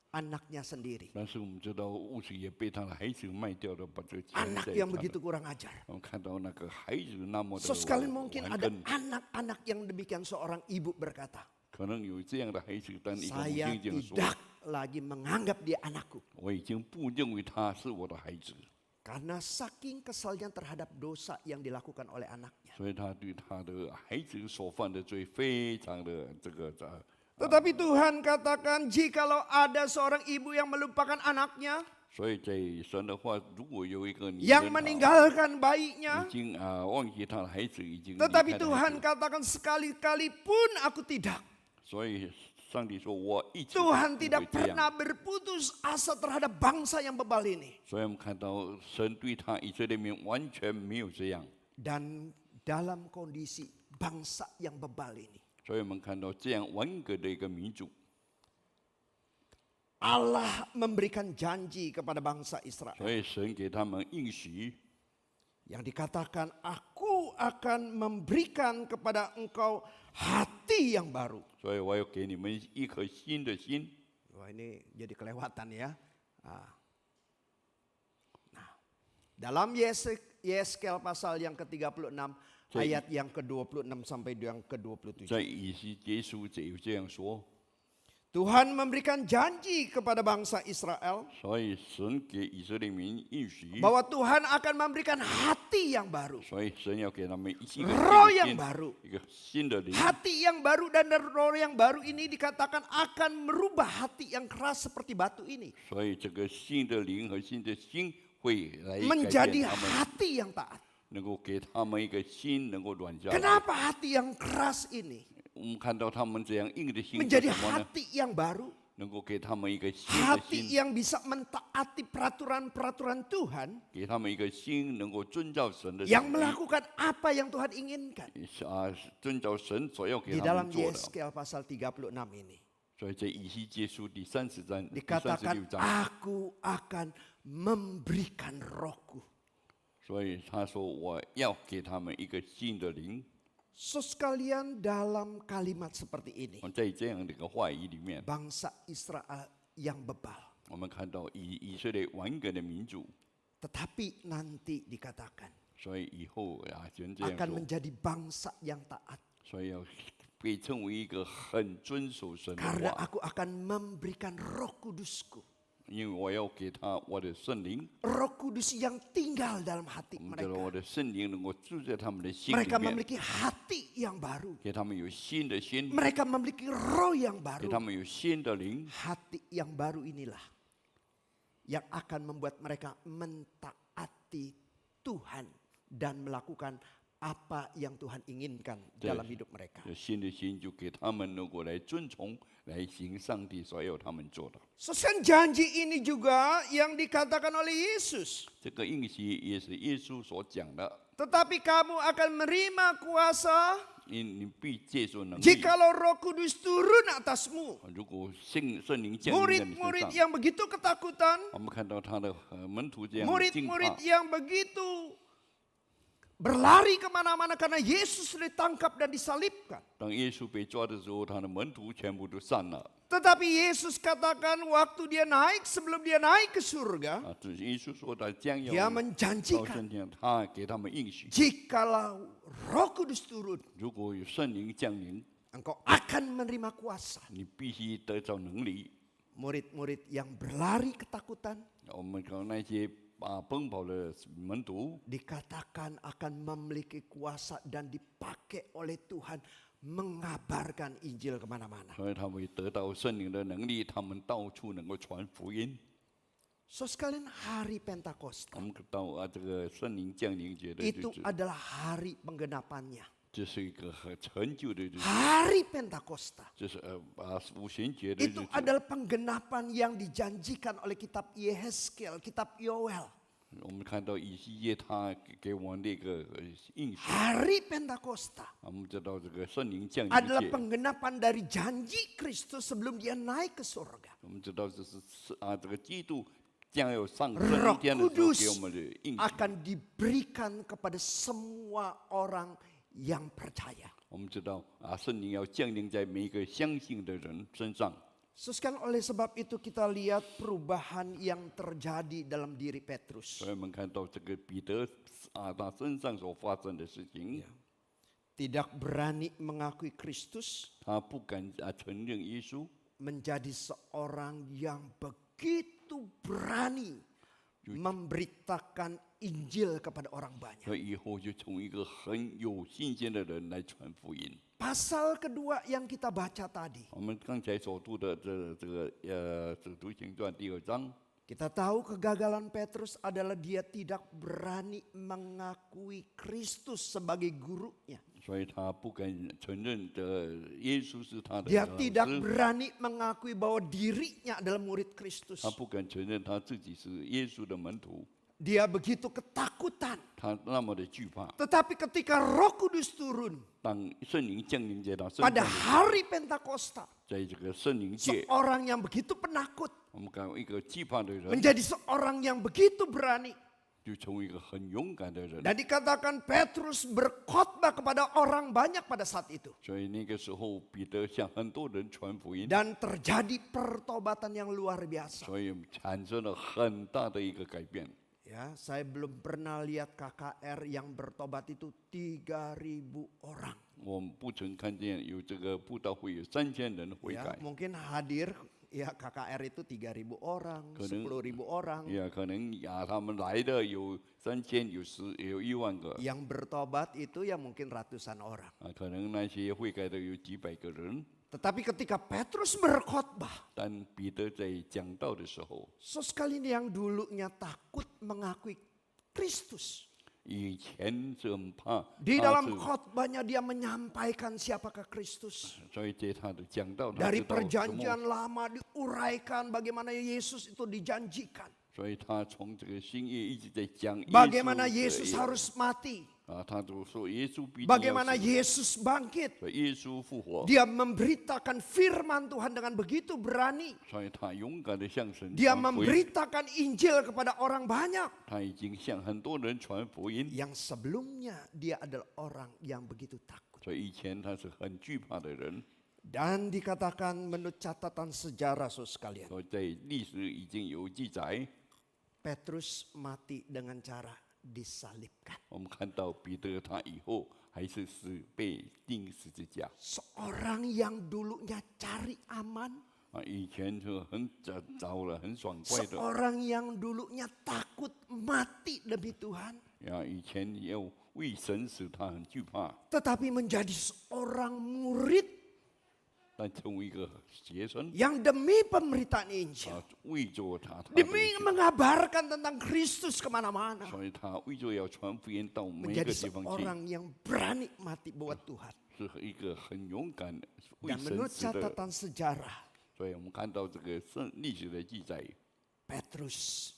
anaknya sendiri. 但是我们知道屋子也被她的孩子卖掉了，把这个钱 Anak 在 yang 她的 begitu kurang ajar. 我们看到那个孩子那么的 So sekali mungkin 顽 ada 梗， anak-anak yang demikian, seorang ibu berkata, 可能有这样的孩子，但一个母 saya 亲这样说， tidak lagi menganggap dia anakku. 我已经不认为他是我的孩子， Karena saking kesalnya terhadap dosa yang dilakukan oleh anaknya. 所以他对他的孩子所犯的罪非常的这个 Tetapi Tuhan katakan, jikalau ada seorang ibu yang melupakan anaknya, 所以在神的话，如果有一个女 yang 人 meninggalkan 已 bayinya, 经忘记他的孩子，已经离 tetapi 开了孩 Tuhan 子， katakan sekali-kali pun aku tidak. 所以上帝说我一直 Tuhan 不 tidak 会这样。 pernah berputus asa terhadap bangsa yang bebal ini. 所以我们看到神对他以色列民完全没有这样， Dan dalam kondisi bangsa yang bebal ini, 所以我们看到这样顽梗的一个民族， Allah memberikan janji kepada bangsa Israel 所以神给他们应许， yang dikatakan, aku akan memberikan kepada engkau hati yang baru. 所以我要给你们一颗新的心。 Wah, ini jadi kelewatan ya. Nah, Dalam Yeskel pasal yang ke-36 ayat yang ke-26 sampai yang ke-27. 在以西结书这有这样说， Tuhan memberikan janji kepada bangsa Israel 所以神给以色列民应许， bahwa Tuhan akan memberikan hati yang baru, 所以神要给他们一个 roh 新 yang 的 baru. 一个新的灵， Hati yang baru dan roh yang baru ini dikatakan akan merubah hati yang keras seperti batu ini 所以这个新的灵和新的心会来改 menjadi 变他们， hati yang taat. 能够给他们一个心能够软下来。 Kenapa hati yang keras ini 我们看到他们这样硬的心是 menjadi 什么呢？ hati yang baru? 能够给他们一个新的 Hati 心， yang bisa mentaati peraturan-peraturan Tuhan 给他们一个心能够遵照神的 yang 旨意 melakukan apa yang Tuhan inginkan. 遵照神所要给 Di 他 dalam 们做的。 Yeskel pasal 36 ini 所以在以西结书第30章、第 dikatakan 36章， aku akan memberikan rohku. 所以他说我要给他们一个新的灵。 Sekalian dalam kalimat seperti ini, 在这样的一个话语里面， bangsa Israel yang bebal. 我们看到以色列顽梗的民族， Tetapi nanti dikatakan 所以以后啊，神这样 akan 说， menjadi bangsa yang taat. 所以要被称为一个很遵守神的 Karena 话， aku akan memberikan roh kudusku. 因为我要给他我的圣灵， Roh kudus yang tinggal dalam hati 我们知道 mereka. 我的圣灵能够住在他们的心里 Mereka 面， memiliki hati yang baru. 给他们有新的心， Mereka memiliki roh yang 给 baru. 他们有新的灵。 Hati yang baru inilah yang akan membuat mereka mentaati Tuhan dan melakukan apa yang Tuhan inginkan dalam hidup mereka. 这新的心就给他们能够来遵从，来行上帝所要他们做的。 Sesuai janji ini juga yang dikatakan oleh Yesus. 这个应许也是耶稣所讲的， Tetapi kamu akan menerima kuasa 你必接受能力。 jikalau Roh Kudus turun atasmu. 如果圣灵降临在你身 Murid-murid 上， yang begitu ketakutan, 我们看到他的门徒这样的惊怕 murid-murid，yang begitu berlari kemana-mana karena Yesus ditangkap dan disalibkan. 当耶稣被抓的时候，他的门徒全部都散了。 Tetapi Yesus katakan waktu dia naik, sebelum dia naik ke surga, 啊，这是耶稣说他将 dia 要到 menjanjikan 升天，他给他们应许， jikalau Roh Kudus turun, 如果有圣灵降临， engkau akan menerima kuasa. 你必须得到能力。 Murid-murid yang berlari ketakutan 我们看那些奔跑的门徒， dikatakan akan memiliki kuasa dan dipakai oleh Tuhan mengabarkan Injil kemana-mana. 所以他们得到圣灵的能力，他们到处能够传福音。 So sekalian hari Pentakosta 我们到这个圣灵降临节的日 itu 子， adalah hari penggenapannya. 这是一个很成就的日子， Hari Pentakosta 这是五旬节的日 itu 子。 adalah penggenapan yang dijanjikan oleh kitab Yehezkel, kitab Yoel. 我们看到以西结他给我们那个应许， Hari Pentakosta 我们知道这个圣灵降临 adalah 节， penggenapan dari janji Kristus sebelum dia naik ke surga. 我们知道这是这个基督将要上 Roh 升天的时候 Kudus 给我们的应许。 akan diberikan kepada semua orang yang percaya. 我们知道圣灵要降临在每一个相信的人身上。 Sekarang oleh sebab itu kita lihat perubahan yang terjadi dalam diri Petrus. 所以我们看到这个彼得他身上所发生的事情， Tidak berani mengakui Kristus, 他不敢承认耶稣， menjadi seorang yang begitu berani memberitakan Injil kepada orang banyak. 所以以后就从一个很有信心的人来传福音。 Pasal kedua yang kita baca tadi, 我们刚才所读的这个使徒行传第2章， kita tahu kegagalan Petrus adalah dia tidak berani mengakui Kristus sebagai gurunya. 所以他不敢承认耶稣是他的 Dia 老 tidak 师， berani mengakui bahwa dirinya adalah murid Kristus. 他不敢承认他自己是耶稣的门徒， Dia begitu ketakutan. 他那么的惧怕。 Tetapi ketika Roh Kudus turun 当圣灵降临在他身 pada 上， hari Pentakosta, 在这个圣灵界， seorang yang begitu penakut 我们看一个惧怕的人， menjadi seorang yang begitu berani. 就成为一个很勇敢的人。 Dan dikatakan Petrus berkhotbah kepada orang banyak pada saat itu. 所以那个时候，彼得向很多人传福音， Dan terjadi pertobatan yang luar biasa. 所以产生了很大的一个改变。Ya, saya belum pernah lihat KKR yang bertobat itu 3.000 orang. 我们不曾看见有这个布道会有3000人悔 Ya, 改。 mungkin hadir ya KKR itu 3.000 orang, Kadang- 10.000 orang. 呀，可能呀，他们来的有3000，有10000个， Yang bertobat itu ya mungkin ratusan orang. 啊，可能那些悔改的有几百个人。 Tetapi ketika Petrus berkhotbah, 但彼得在讲道的时候， sekali ini yang dulunya takut mengakui Kristus. 以前是很怕， Di 他 dalam 是 khotbahnya dia menyampaikan siapakah Kristus. 所以在他的讲道，他 Dari 知道什么， perjanjian lama diuraikan bagaimana Yesus itu dijanjikan. 所以他从这个新约一直在讲耶稣 Bagaimana 的 Yesus harus mati. 啊，他就说耶稣必定要 Bagaimana 死， Yesus bangkit. 所以耶稣复活， Dia memberitakan firman Tuhan dengan begitu berani. 所以他勇敢的向神 Dia 传福音， memberitakan Injil kepada orang banyak. 他已经向很多人传福音， Yang sebelumnya dia adalah orang yang begitu takut. 所以以前他是很惧怕的人， Dan dikatakan menurut catatan sejarah saudara sekalian. 所以在历史已经有记载。 Petrus mati dengan cara disalibkan. 我们看到彼得他以后还是被钉十字架 Seorang yang dulunya cari aman. 啊，以前就很早了，很爽快的 Seorang yang dulunya takut mati demi Tuhan. 呀，以前要为神死，他很惧怕， Tetapi menjadi seorang murid 但成为一个学生 yang demi pemberitaan Injil. 啊，为着他的 Demi mengabarkan tentang Kristus kemana-mana. 所以他为着要传福音到每一个 Menjadi 地方去， seorang yang berani mati buat Tuhan. 是一个很勇敢的为 Dan 神 menurut 死的。 catatan sejarah, 所以我们看到这个历史的记载， Petrus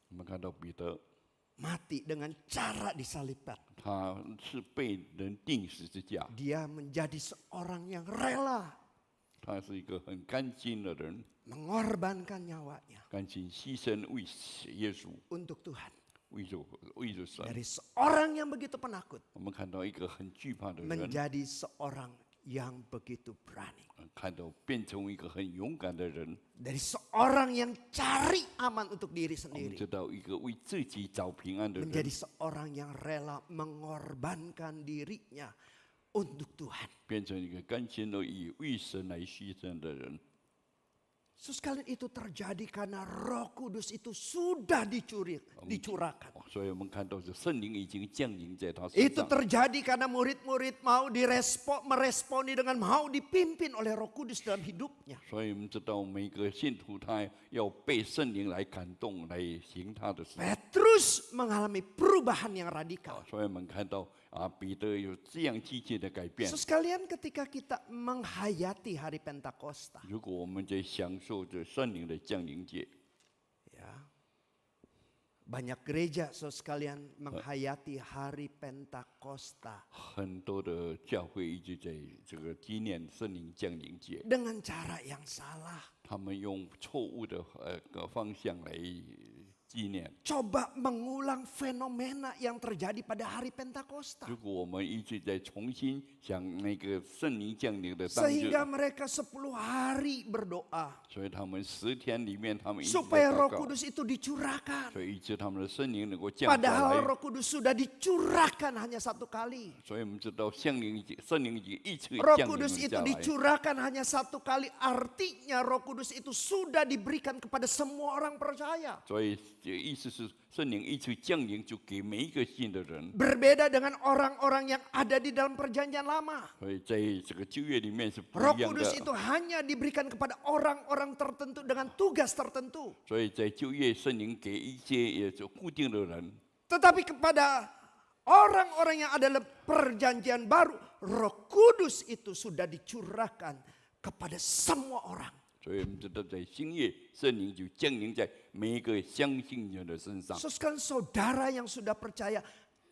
我们看到彼得 mati dengan cara disalibkan. 他是被人钉十字架， Dia menjadi seorang yang rela 他是一个很甘心的人， mengorbankan nyawanya 甘心牺牲为耶稣， untuk Tuhan. 为着神。 Dari seorang yang begitu penakut 我们看到一个很惧怕的人， menjadi seorang yang begitu berani. 看到变成一个很勇敢的人。 Dari seorang yang cari aman untuk diri 我们 sendiri 知道一个为自己找平安的人， menjadi seorang yang rela mengorbankan dirinya untuk Tuhan. 变成一个甘心乐意为神来牺牲的人。 Sekalian itu terjadi karena Roh Kudus itu sudah dicurahkan. 所以我们看到是圣灵已经降临在他身 Itu 上。 terjadi karena murid-murid mau meresponi dengan mau dipimpin oleh Roh Kudus dalam hidupnya. 所以我们知道每个信徒他要被圣灵来感动，来行他的事。 Petrus mengalami perubahan yang radikal. 所以我们看到啊，彼得有这样积极的改变。 Sekalian ketika kita menghayati hari Pentakosta, 如果我们在享受着圣灵的降临节， ya, banyak gereja sekalian menghayati hari Pentakosta 很多的教会一直在这个纪念圣灵降临节， dengan cara yang salah. 他们用错误的个方向来纪念。 Coba mengulang fenomena yang terjadi pada hari Pentakosta. 如果我们一直在重新想那个圣灵降临的当日， Sehingga mereka 10 hari berdoa 所以他们10天里面，他们一直在 supaya 祷 Roh 告， Kudus itu dicurahkan. 所以一直他们的圣灵能够降下 Padahal 来。 Roh Kudus sudah dicurahkan hanya 1 kali. 所以我们知道圣灵已经一次 Roh 降临 Kudus itu 下来。 dicurahkan hanya 1 kali. Artinya Roh Kudus itu sudah diberikan kepada semua orang percaya. 所以意思是圣灵一次降临，就给每一个信的人。 Berbeda dengan orang-orang yang ada di dalam perjanjian lama. 所以在这个旧约里面是不 Roh 一样 Kudus 的。 itu hanya diberikan kepada orang-orang tertentu dengan tugas tertentu. 所以在旧约，圣灵给一些也就固定的人， Tetapi kepada orang-orang yang ada dalam perjanjian baru, Roh Kudus itu sudah dicurahkan kepada semua orang. 所以我们知道在新约，圣灵就降临在每一个相信人的身上。 Sekarang saudara yang sudah percaya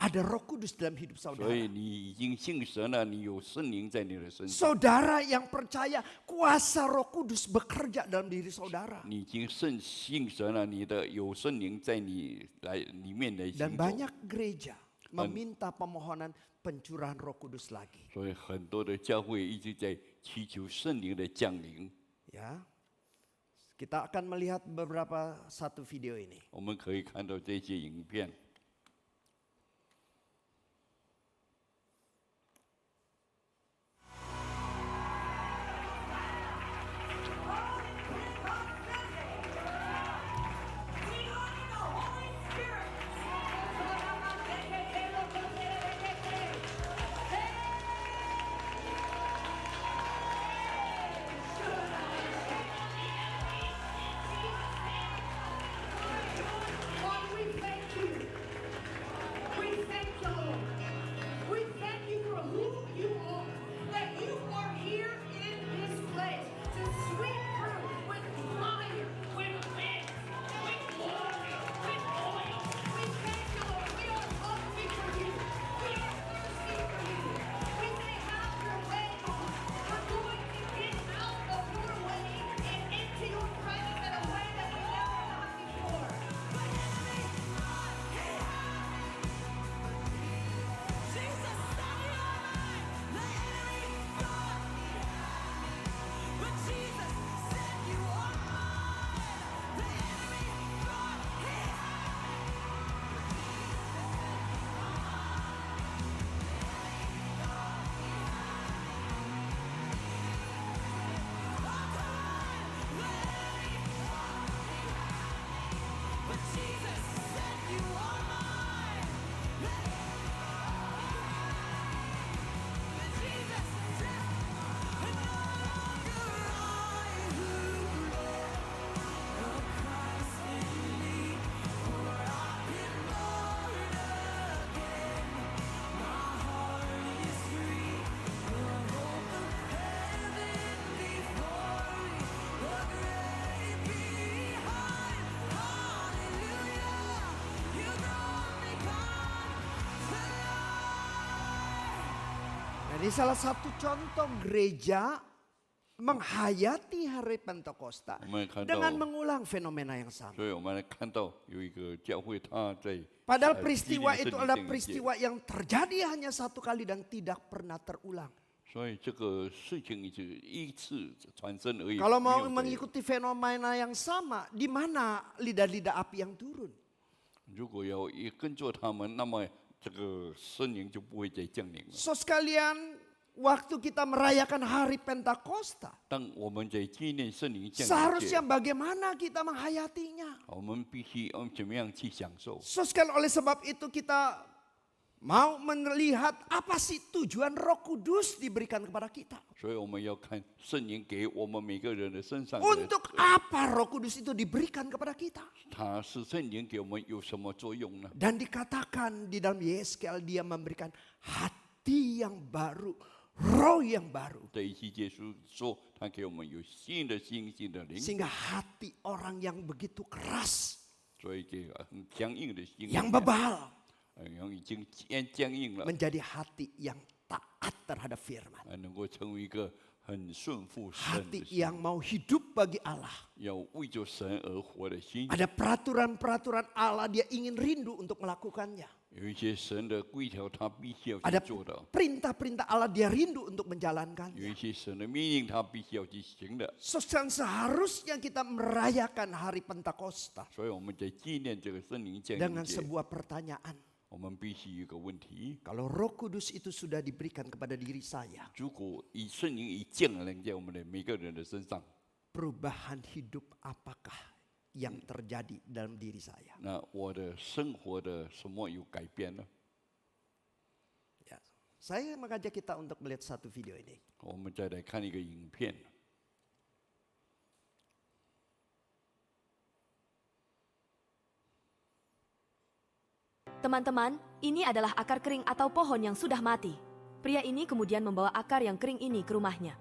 ada Roh Kudus dalam hidup 所 saudara. 以你已经信神了，你有圣灵在你的身上， Saudara yang percaya kuasa Roh Kudus bekerja dalam diri saudara. 你已经信神了，你的有圣灵在你来里面来 Dan 行走。 banyak gereja meminta pemohonan pencurahan Roh Kudus lagi. 所以很多的教会一直在祈求圣灵的降临。 Ya, Kita akan melihat beberapa satu video ini. 我们可以看到这些影片。 Lord, we thank you. We thank you, Lord. We thank you for who you are. That you are here in this place to sweep through with fire, with wind, with glory, with oil. We thank you, Lord. We are hungry for you. We are thirsty for you. We say, have your way, Lord. We're going to get out of your way and into your presence in a way that we never have before. Nah, ini salah satu contoh gereja menghayati hari Pentakosta 我们看到 dengan mengulang fenomena yang sama. 所以我们来看到有一个教会，他在 Padahal 纪 peristiwa 念 itu 圣灵 adalah 圣节 peristiwa yang terjadi hanya satu kali dan tidak pernah terulang. 所以这个事情只一次产生而已。 Kalau 没 mau 有再有 mengikuti fenomena yang sama, di mana lidah-lidah api yang turun? 如果要也跟着他们，那么这个圣灵就不会再降临了。 So sekalian, waktu kita merayakan hari Pentakosta, 当我们在纪念圣灵降临 seharusnya 节， bagaimana kita menghayatinya? 我们必须怎么样去享受？ So sekalian, oleh sebab itu kita mau melihat apa sih tujuan Roh Kudus diberikan kepada kita. 所以我们要看圣灵给我们每个人的身上的， Untuk apa Roh Kudus itu diberikan kepada kita? 他是圣灵给我们有什么作用呢？ Dan dikatakan di dalam Yeskel dia memberikan hati yang baru, roh yang baru. 这一期结束说，他给我们有新的心、新的灵， Sehingga hati orang yang begitu keras, 所以给很僵硬的心， yang bebal, 然后已经僵硬了， menjadi hati yang taat terhadap firman. 能够成为一个很顺服神 Hati 的心， yang mau hidup bagi Allah. 要为着神而活的心。 Ada peraturan-peraturan Allah dia ingin rindu untuk melakukannya. 有一些神的规条，他必须要去 Ada 做的； perintah-perintah Allah dia rindu untuk 有 menjalankannya. 一些神的命令，他必须要去行的。 Seharusnya kita merayakan hari Pentakosta 所以我们在纪念这个圣灵降临 dengan 节， sebuah pertanyaan. 我们必须有一个问题： Kalau Roh Kudus itu sudah diberikan kepada diri saya, 如果以圣灵一降临在我们的每个人的身上， perubahan hidup apakah yang terjadi dalam diri saya? 那我的生活的什么有改变呢？ Ya, saya mengajak kita untuk melihat satu video ini. 我们再来看一个影片。 Teman-teman, ini adalah akar kering atau pohon yang sudah mati. Pria ini kemudian membawa akar yang kering ini ke rumahnya.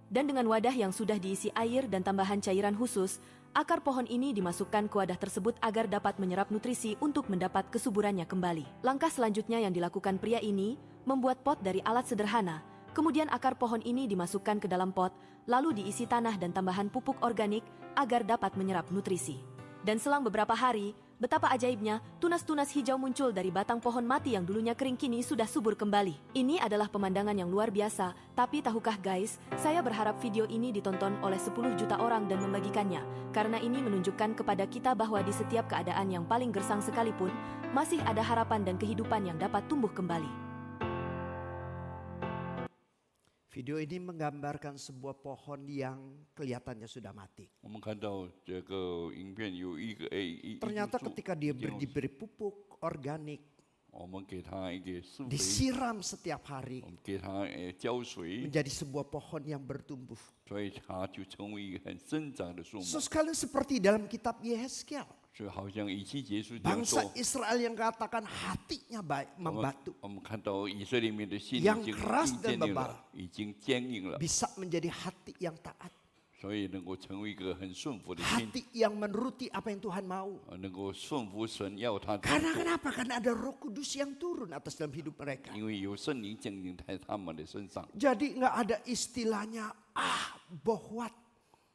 Dan dengan wadah yang sudah diisi air dan tambahan cairan khusus, akar pohon ini dimasukkan ke wadah tersebut agar dapat menyerap nutrisi untuk mendapat kesuburannya kembali. Langkah selanjutnya yang dilakukan pria ini, membuat pot dari alat sederhana. Kemudian akar pohon ini dimasukkan ke dalam pot, lalu diisi tanah dan tambahan pupuk organik agar dapat menyerap nutrisi. Dan selang beberapa hari, Betapa ajaibnya, tunas-tunas hijau muncul dari batang pohon mati yang dulunya kering kini sudah subur kembali. Ini adalah pemandangan yang luar biasa, tapi tahukah guys, saya berharap video ini ditonton oleh 10 juta orang dan membagikannya, karena ini menunjukkan kepada kita bahwa di setiap keadaan yang paling gersang sekalipun, masih ada harapan dan kehidupan yang dapat tumbuh kembali. Video ini menggambarkan sebuah pohon yang kelihatannya sudah mati. 我们看到这个影片有一个一 Ternyata 棵树 ketika dia 已经 diberi pupuk organik, 我们给它一个施肥， disiram setiap hari, 我们给它浇水， menjadi sebuah pohon yang bertumbuh. 所以它就成为一个很生长的树木。 Sekali seperti dalam kitab Yehezkiel, 就好像以西结书这样说 bangsa， Israel yang katakan hatinya baik, membatu, 我们看到以色列民的心已 yang 经 keras 坚 dan 定 bebal 了，已经坚硬了， bisa menjadi hati yang taat, 所以能够成为一个很顺服的心， hati yang menuruti apa yang Tuhan mau. 能够顺服神要他这样 Karena 做， kenapa? Karena ada Roh Kudus yang turun atas dalam hidup mereka. 因为有圣灵降临在他们的身上。 Jadi nggak ada istilahnya bohwat.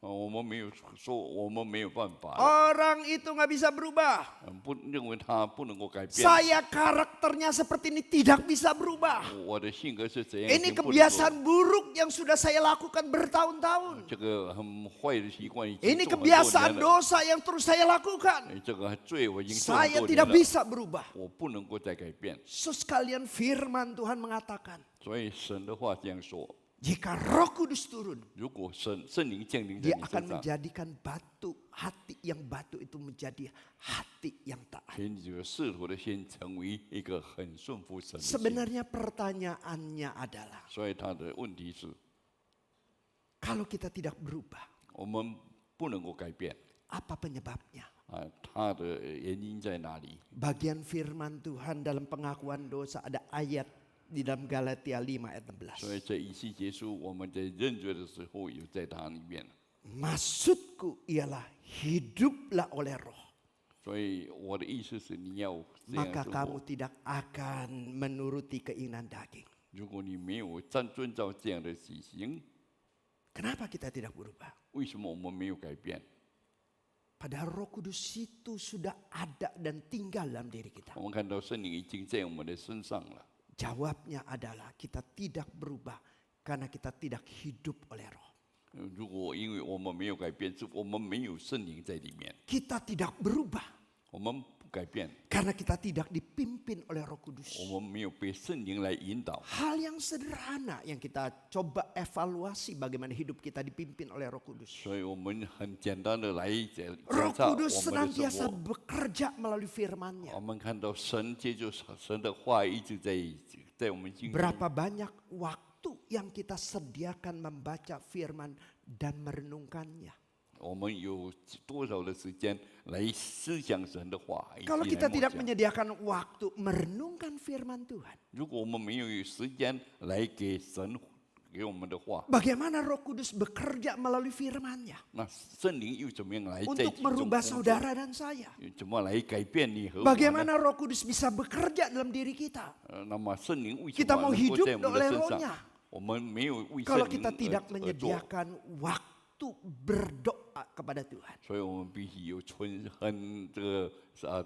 我们没有说我们没有办法， Orang itu nggak bisa berubah. 不认为他不能够改变。 Saya karakternya seperti ini tidak bisa berubah. 我的性格是怎样？ Ini kebiasaan buruk yang sudah saya lakukan bertahun-tahun. 这个很坏的习惯已经 Ini 做很多 kebiasaan 年了。 dosa yang terus saya lakukan. 这个罪我已经做 Saya 很多年 tidak 了， bisa berubah. 我不能够再改变。 Sekalian firman Tuhan mengatakan, 所以神的话这样说： jika Roh Kudus turun, 如果圣灵降临在 Dia 你 akan 身上， menjadikan batu, hati yang batu itu menjadi hati yang taat. 给你这个世徒的心成为一个很顺服神的心。 Sebenarnya pertanyaannya adalah, 所以他的问题是， kalau kita tidak berubah, 我们不能够改变 apa penyebabnya? 啊，他的原因在哪里？ Bagian firman Tuhan dalam pengakuan dosa ada ayat di dalam Galatia 5 ayat 所以 16. 这一期结束，我们在认罪的时候有在它里面。 Maksudku ialah hiduplah oleh roh, 所以我的意思是，你要这样 maka 生 kamu 活。 tidak akan menuruti keinginan daging. 如果你没有遵照这样的习行， Kenapa kita tidak berubah? 为什么我们没有改变？ Padahal Roh Kudus itu sudah ada dan tinggal dalam diri kita. 我们看到圣灵已经在我们的身上了。 Jawabnya adalah kita tidak berubah karena kita tidak hidup oleh roh. 如果因为我们没有改变，是我们没有圣灵在里面， Kita tidak berubah 我们不改变， karena kita tidak dipimpin oleh Roh Kudus. 我们没有被圣灵来引导。 Hal yang sederhana yang kita coba evaluasi bagaimana hidup kita dipimpin oleh Roh Kudus. 所以我们很简单的来检 Roh 查我 Kudus 们的生 senantiasa 活。 bekerja melalui firman-Nya. 我们看到神借着神的话一直在我们心里。 Berapa banyak waktu yang kita sediakan membaca firman dan merenungkannya. 我们有多少的时间来思想神的话？以及 Kalau 来 kita 默 tidak 想 menyediakan waktu merenungkan firman Tuhan, 如果我们没有时间来给神给我们的话， bagaimana Roh Kudus bekerja melalui firman-Nya 那圣灵又怎么样来在 untuk 其中 merubah 工作？ saudara dan saya? 怎么来改变你和我呢？ Bagaimana Roh Kudus bisa bekerja dalam diri kita? 那么圣灵为什 Kita 么 mau 能够 hidup 在我们的 oleh 身 rohnya. 上？我们没有为圣 Kalau 灵 kita tidak 而做， menyediakan waktu berdoa kepada Tuhan. 所以我们必须有这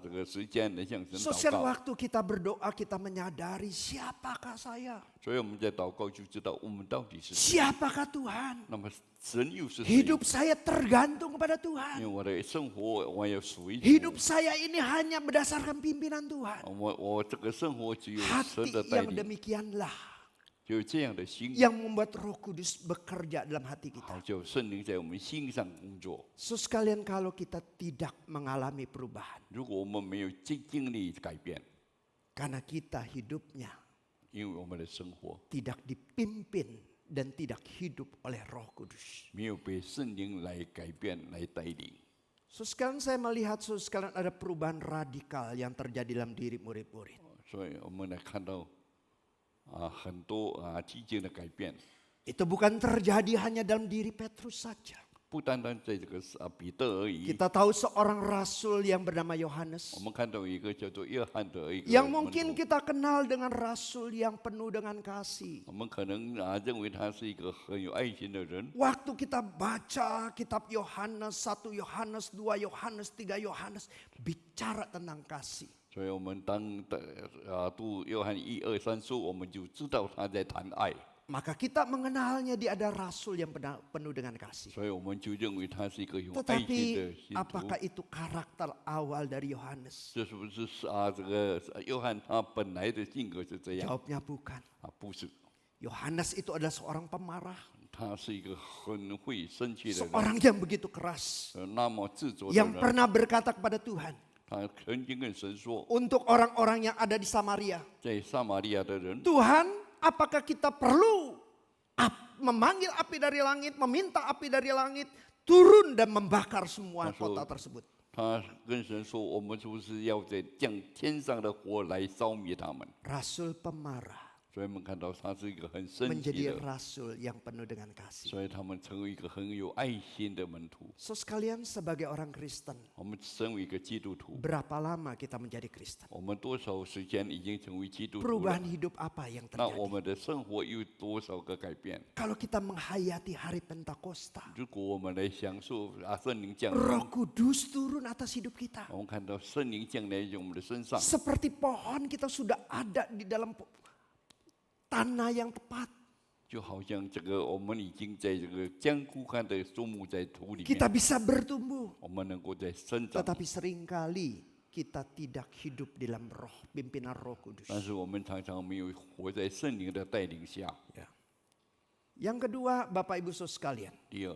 个时间来向神 Sosial 祷告。 waktu kita berdoa, kita menyadari siapakah saya? 所以我们在祷告就知道我们到底是谁。 Siapakah Tuhan? 那么神又是谁？ Hidup saya tergantung kepada 因为 Tuhan. 我的生活我要属于主 Hidup saya ini hanya berdasarkan pimpinan Tuhan. 我这个生活只有 Hati 神的带 yang 领， demikianlah 就有这样的心， yang membuat Roh Kudus bekerja dalam hati 好 kita. 就圣灵在我们心上工作。 So sekalian kalau kita tidak mengalami perubahan, 如果我们没有经历改变， karena kita hidupnya 因为我们的生活 tidak dipimpin dan tidak hidup oleh Roh Kudus. 没有被圣灵来改变、来带领。 So sekarang saya melihat sekalian ada perubahan radikal yang terjadi dalam diri murid-murid. 所以我们来看到很多激进的改变， Itu bukan terjadi hanya dalam diri Petrus saja. 不单单在这个彼得而已， Kita tahu seorang rasul yang bernama Yohanes 我们看到一个叫做约翰的一个 yang 门 mungkin 徒， kita kenal dengan rasul yang penuh dengan kasih. 我们可能认为他是一个很有爱心的人。 Waktu kita baca kitab Yohanes, 1 Yohanes, 2 Yohanes, 3 Yohanes, bicara tentang kasih. 所以我们读约翰1、2、3书，我们就知道他在谈爱， Maka kita mengenalnya dia ada rasul yang penuh dengan kasih. 所以我们就认为他是一个有爱心的 Tetapi 信徒 apakah。itu karakter awal dari Yohanes? 这是不是这个约翰他本来的性格是这样 Jawabnya bukan. 不是， Yohanes itu adalah seorang pemarah. 他是一个很会生气的人， Seorang yang begitu keras. 那么执着的 Yang 人。 pernah berkata kepada Tuhan. 他曾经跟神说， Untuk orang-orang yang ada di Samaria. 在撒玛利亚的人， Tuhan, apakah kita perlu memanggil api dari langit, meminta api dari langit, turun dan membakar semua Masuk. kota tersebut? 他跟神说，我们是不是要在降天上的火来烧灭他们？ Rasul pemarah 所以我们看到他是一个很生气 menjadi 的， rasul yang penuh dengan kasih. 所以他们成为一个很有爱心的门徒。 So sekalian sebagai orang Kristen, 我们身为一个基督徒， berapa lama kita menjadi Kristen? 我们多少时间已经成为基督徒了 Perubahan？hidup apa yang 那我 terjadi? 们的生活有多少个改变？ Kalau kita menghayati hari Pentakosta, 如果我们来享受圣灵降 Roh 临， Kudus turun atas hidup kita. 我们看到圣灵降临在我们的身上， Seperti pohon kita sudah ada di dalam tanah yang tepat. 就好像这个我们已经在这个将枯干的树木在土里 Kita 面， bisa bertumbuh. 我们能够在生长。 Tetapi seringkali kita tidak hidup dalam roh, pimpinan Roh Kudus. 但是我们常常没有活在圣灵的带领下。 Ya. Yang kedua, Bapak Ibu Saudara sekalian, 第二，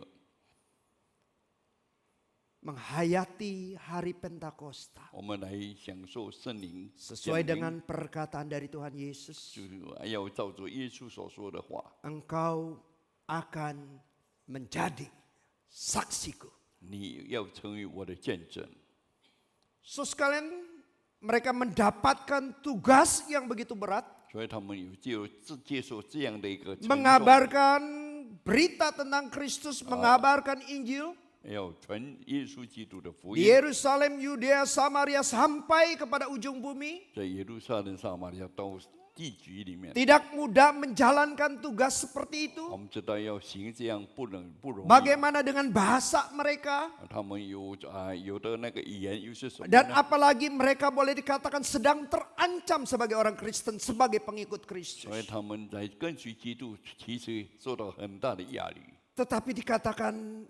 menghayati hari Pentakosta 我们来享受圣灵降 sesuai 临， dengan perkataan dari Tuhan Yesus. 就是要照着耶稣所说的话， Engkau akan menjadi saksiku. 你要成为我的见证。 So sekalian, mereka mendapatkan tugas yang begitu berat, 所以他们有接受这样的一个承诺， mengabarkan berita tentang Kristus, mengabarkan Injil 要传耶稣基督的福 di 音， Yerusalem, Yudea, Samaria sampai kepada ujung bumi. 在耶路撒冷、撒玛利亚到地局里面。 Tidak mudah menjalankan tugas seperti 我 itu. 们知道要行这样不容易。 Bagaimana dengan bahasa mereka? 他们有的那个语言又是什么 Dan 呢？ apalagi mereka boleh dikatakan sedang terancam sebagai orang Kristen, sebagai pengikut 所以 Kristus. 他们在跟随基督，其实受到很大的压力。 Tetapi dikatakan,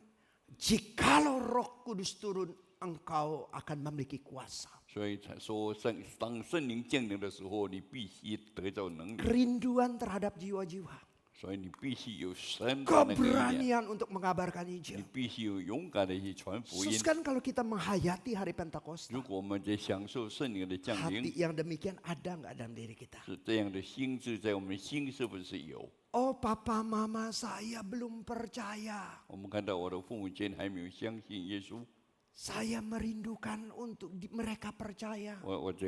jikalau Roh Kudus turun, engkau akan memiliki kuasa. 所以才说当圣灵降临的时候，你必须得到能力， Kerinduan terhadap jiwa-jiwa. 所以你必须有神的那个力量， Keberanian untuk mengabarkan 你 Injil. 必须有勇敢的去传福音。 Kan kalau kita menghayati hari Pentakosta, 如果我们在享受圣灵的降 hati 临， yang demikian ada nggak dalam diri kita? 是这样的心智在我们心是不是有？ Oh papa mama saya belum percaya. 我们看到我的父母亲还没有相信耶稣， Saya merindukan untuk mereka percaya. 我在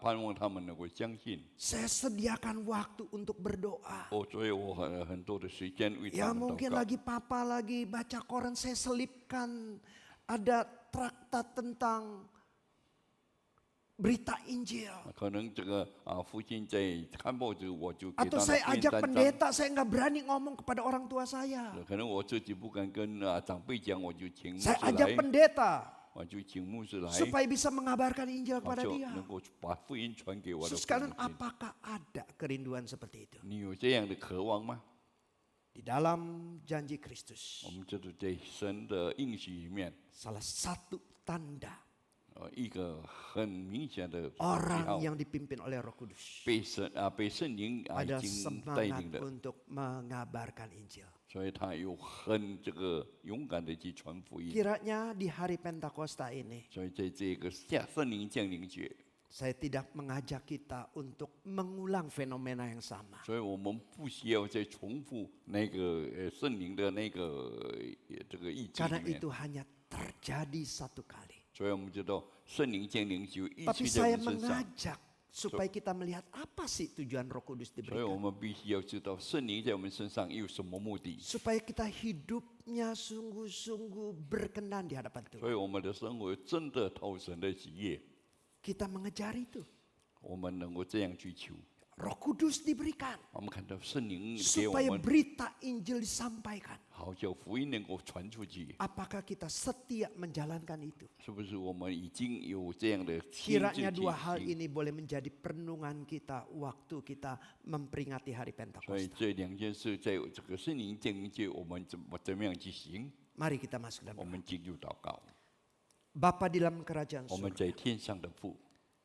盼望他们能够相信。 Saya sediakan waktu untuk berdoa. 所以我很多的时间为 Ya 他们 mungkin 祷告。 lagi papa lagi baca koran, saya selipkan ada traktat tentang berita Injil. 可能这个父亲在看报纸，我就给 Atau 他 saya 们编 ajak 3章。 pendeta, saya nggak berani ngomong kepada orang tua saya. 可能我自己不敢跟长辈讲，我就请牧 Saya 师 ajak 来， pendeta 我就请牧师来， supaya bisa mengabarkan Injil 我 kepada 就 dia. 能够把福音传给我的 Terus 父 sekarang 母亲。 apakah ada kerinduan seperti itu? 你有这样的渴望吗？ Di dalam janji Kristus, 我们这是在神的应许里面， salah satu tanda 一个很明显的记 orang 号， yang dipimpin oleh Roh Kudus 被圣灵已 ada 经带 semangat 领的， untuk mengabarkan Injil. 所以他有很这个勇敢的去传福音。 Kiranya di hari Pentakosta ini, 所以在这个圣灵降临节， saya tidak mengajak kita untuk mengulang fenomena yang sama. 所以我们不需要再重复那个圣灵的那个这个意志 Karena 里面 itu。hanya terjadi satu kali. 所以我们知道圣灵降临就一 Tapi 起在我 saya 们身上。 mengajak supaya kita melihat apa sih tujuan Roh Kudus 所以我 diberikan. 们必须要知道圣灵在我们身上有什么目的， Supaya kita hidupnya sungguh-sungguh berkenan di hadapan 所 Tuhan. 以我们的生活真的讨神的喜悦， Kita mengejar itu. 我们能够这样追求。 Roh Kudus diberikan 我们看到圣灵给我 supaya 们， berita Injil disampaikan. 好叫福音能够传出去， Apakah kita setia menjalankan itu? 是不是我们已经有这样的心 Kiranya 智 dua hal 体系？ ini boleh menjadi perenungan kita waktu kita memperingati hari 所以 Pentakosta. 这两件事在这个圣灵降临节，我们怎么样去行？ Mari kita masuk dalam 我 doa. 们进入祷告。 Bapa di dalam kerajaan 我们 surga, 在天上的父，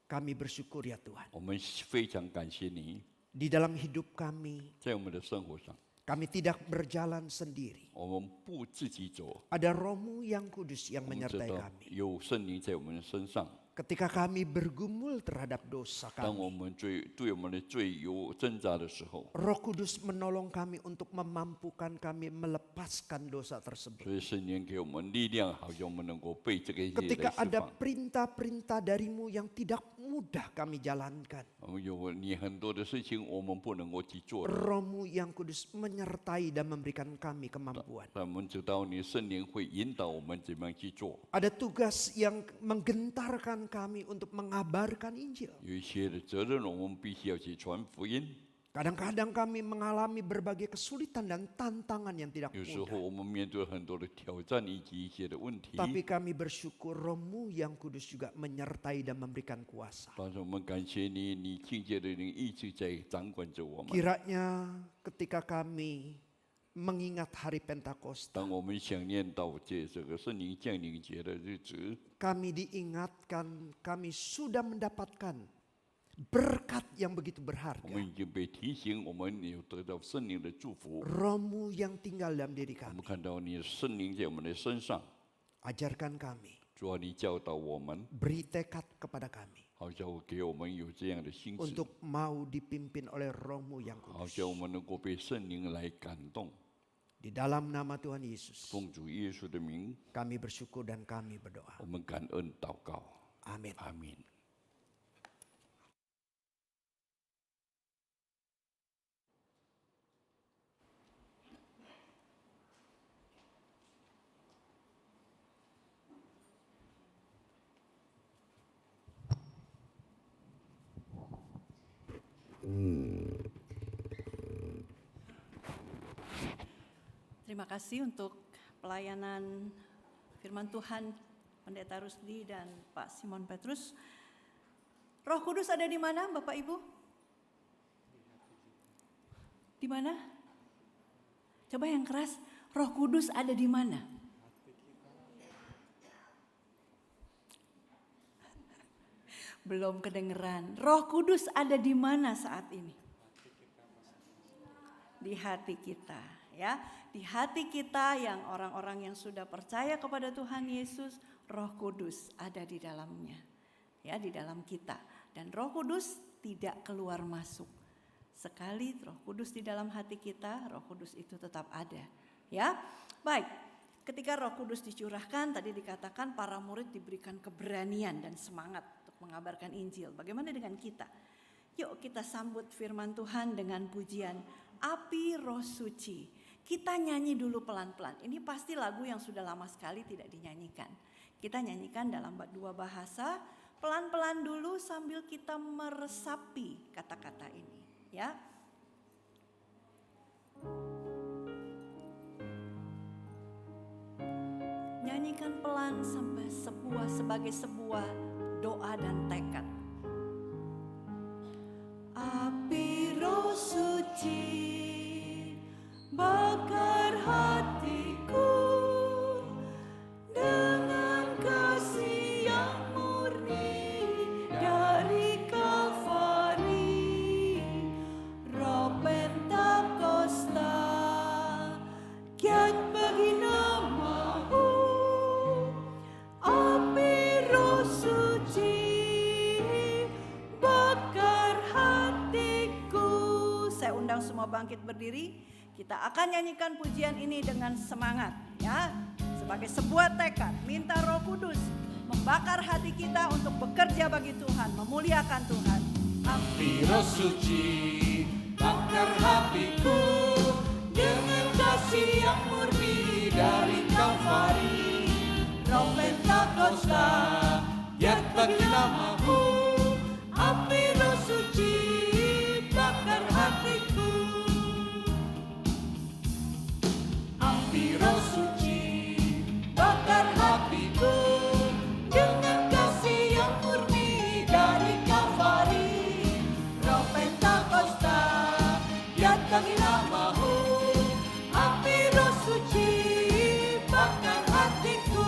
kami bersyukur ya Tuhan. 我们非常感谢你， Di dalam hidup kami, 在我们的生活上， kami tidak berjalan sendiri. 我们不自己走， Ada Roh-Mu yang kudus yang 我们知 menyertai 道 kami. 有圣灵在我们身上。 Ketika kami bergumul terhadap dosa 当 kami, 我们对我们的罪有挣扎的时候， Roh Kudus menolong kami untuk memampukan kami melepaskan dosa tersebut. 所以圣灵给我们力量，好像我们能够被这个一切来 Ketika 释 ada 放。 perintah-perintah darimu yang tidak mudah kami jalankan, 我们有你很多的事情，我们不能够去做的， Roh-Mu yang kudus menyertai dan memberikan kami kemampuan. 但我们知道你圣灵会引导我们怎么样去做。 Ada tugas yang menggentarkan kami untuk mengabarkan Injil. 有一些的责任，我们必须要去传福音。 Kadang-kadang kami mengalami berbagai kesulitan dan tantangan yang tidak 有时候 mudah. 我们面对很多的挑战以及一些的问题， Tapi kami bersyukur Roh-Mu yang kudus juga menyertai dan memberikan kuasa. 但是我们感谢你，你亲切的灵一直在掌管着我们。 Kiranya ketika kami mengingat hari Pentakosta, 当我们想念到这个圣灵降临节的日子， kami diingatkan kami sudah mendapatkan berkat yang begitu 我 berharga. 们已经被提醒，我们有得到圣灵的祝福。 Roh-Mu yang tinggal dalam diri 我们 kami. 看到你的圣灵在我们的身上， Ajarkan kami, 主啊，你教导我们， beri tekad kepada kami 好叫给我们有这样的心智， untuk mau dipimpin oleh Roh-Mu yang 好 kudus. 叫我们能够被圣灵来感动。 Di dalam nama Tuhan Yesus, 奉主耶稣的名， kami bersyukur dan kami berdoa. 我们感恩祷告， Amin. 阿门。Terima kasih untuk pelayanan firman Tuhan Pendeta Rusdi dan Pak Simon Petrus. Roh Kudus ada di mana Bapak Ibu? Di mana? Coba yang keras, Roh Kudus ada di mana? Belum kedengeran. Roh Kudus ada di mana saat ini? Di hati kita, ya. Di hati kita yang orang-orang yang sudah percaya kepada Tuhan Yesus, Roh Kudus ada di dalamnya. Ya, di dalam kita. Dan Roh Kudus tidak keluar masuk. Sekali Roh Kudus di dalam hati kita, Roh Kudus itu tetap ada. Ya. Baik. Ketika Roh Kudus dicurahkan, tadi dikatakan para murid diberikan keberanian dan semangat untuk mengabarkan Injil. Bagaimana dengan kita? Yuk kita sambut firman Tuhan dengan pujian Api Roh Suci. Kita nyanyi dulu pelan-pelan. Ini pasti lagu yang sudah lama sekali tidak dinyanyikan. Kita nyanyikan dalam dua bahasa, pelan-pelan dulu sambil kita meresapi kata-kata ini, ya. Nyanyikan pelan sampai sebagai sebuah doa dan tekad. Api Roh Suci bakar hatiku dengan kasih yang murni dari Kalvari. Roh Pentakosta kiat bagi namamu. Api Roh Suci bakar hatiku. Saya undang semua bangkit berdiri. Kita akan nyanyikan pujian ini dengan semangat, ya. Sebagai sebuah tekad, minta Roh Kudus membakar hati kita untuk bekerja bagi Tuhan, memuliakan Tuhan. Api roh suci bakar hatiku dengan kasih yang murni dari Kalvari. Roh Pentakosta yang bagi namamu. Api roh suci bakar hatiku. Api roh suci bakar hatiku dengan kasih yang murni dari Kalvari. Roh Pentakosta yang bagi namamu. Api roh suci bakar hatiku.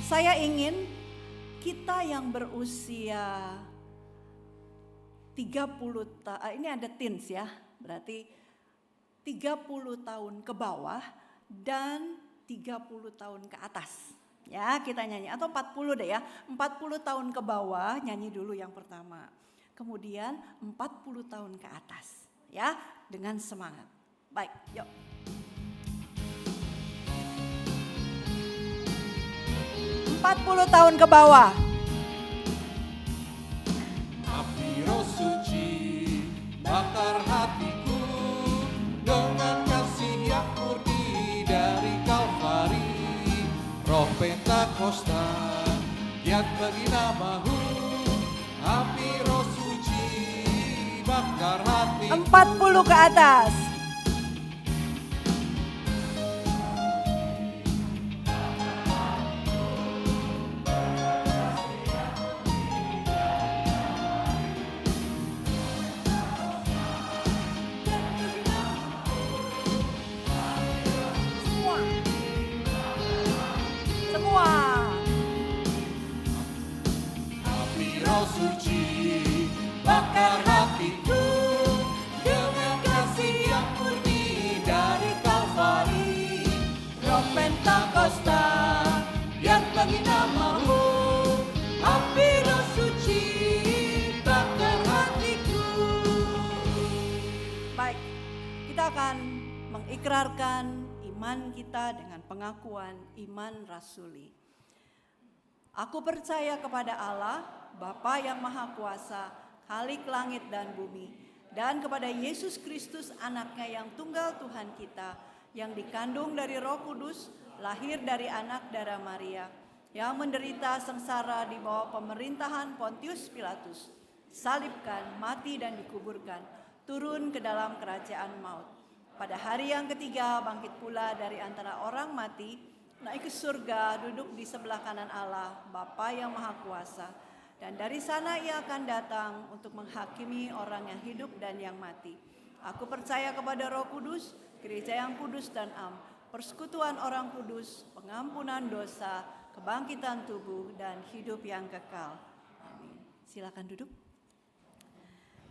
Saya ingin kita yang berusia 30 tahun, ini ada teens ya, berarti 30 tahun ke bawah dan 30 tahun ke atas. Ya, kita nyanyi, atau 40 deh ya, 40 tahun ke bawah nyanyi dulu yang pertama. Kemudian 40 tahun ke atas, ya, dengan semangat. Baik, yuk. 40 tahun ke bawah. Api roh suci bakar hatiku dengan kasih yang murni dari Kalvari. Roh Pentakosta yang bagi namamu. Api roh suci bakar hatiku. 40 ke atas. Semua. Api roh suci bakar hatiku dengan kasih yang murni dari Kalvari. Roh Pentakosta yang bagi namamu. Api roh suci bakar hatiku. Baik, kita akan mengikrarkan iman kita dengan pengakuan iman rasuli. Aku percaya kepada Allah, Bapa yang Maha Kuasa, Khalik langit dan bumi, dan kepada Yesus Kristus anaknya yang tunggal Tuhan kita, yang dikandung dari Roh Kudus, lahir dari anak darah Maria, yang menderita sengsara di bawah pemerintahan Pontius Pilatus, salibkan, mati dan dikuburkan, turun ke dalam kerajaan maut. Pada hari yang ketiga bangkit pula dari antara orang mati, naik ke surga, duduk di sebelah kanan Allah, Bapa yang Maha Kuasa. Dan dari sana ia akan datang untuk menghakimi orang yang hidup dan yang mati. Aku percaya kepada Roh Kudus, gereja yang kudus dan am, persekutuan orang kudus, pengampunan dosa, kebangkitan tubuh, dan hidup yang kekal. Amin. Silakan duduk.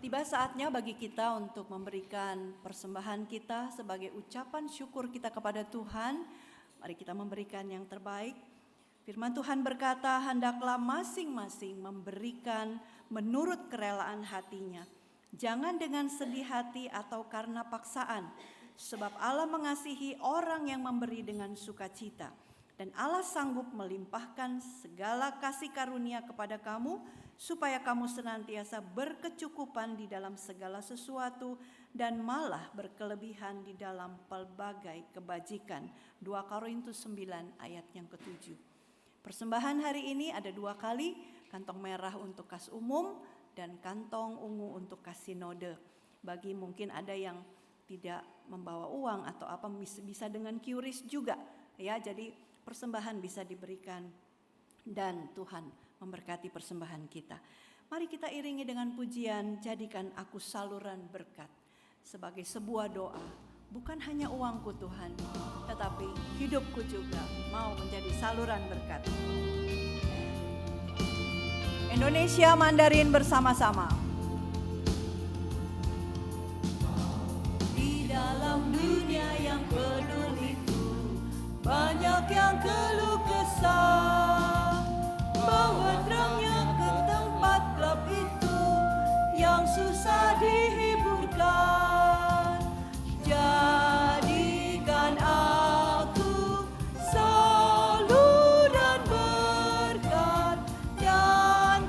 Tiba saatnya bagi kita untuk memberikan persembahan kita sebagai ucapan syukur kita kepada Tuhan. Mari kita memberikan yang terbaik. Firman Tuhan berkata, hendaklah masing-masing memberikan menurut kerelaan hatinya. Jangan dengan sedih hati atau karena paksaan, sebab Allah mengasihi orang yang memberi dengan sukacita. Dan Allah sanggup melimpahkan segala kasih karunia kepada kamu, supaya kamu senantiasa berkecukupan di dalam segala sesuatu dan malah berkelebihan di dalam pelbagai kebajikan. 2 Korintus 9 ayat yang ke-7. Persembahan hari ini ada 2 kali, kantong merah untuk kas umum dan kantong ungu untuk kas sinode. Bagi mungkin ada yang tidak membawa uang atau apa, bisa dengan QRIS juga ya, jadi persembahan bisa diberikan dan Tuhan memberkati persembahan kita. Mari kita iringi dengan pujian, jadikan aku saluran berkat. Sebagai sebuah doa, bukan hanya uangku Tuhan, tetapi hidupku juga mau menjadi saluran berkat. Indonesia Mandarin bersama-sama. Di dalam dunia yang penuh itu, banyak yang keluh kesah, bawa terangnya ke tempat gelap itu yang susah dihiburkan. Jadikan aku saluran berkat dan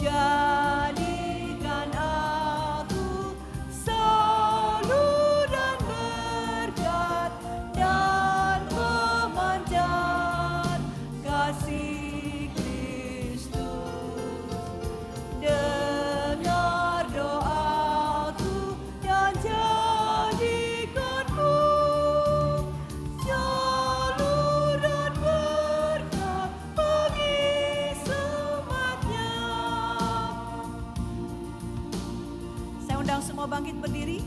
jadikan aku selalu dan berkat dan memanjat kasih Kristus. Dengar doaku dan jadikanku jalur dan berkat bagi umatnya. Saya undang semua bangkit berdiri.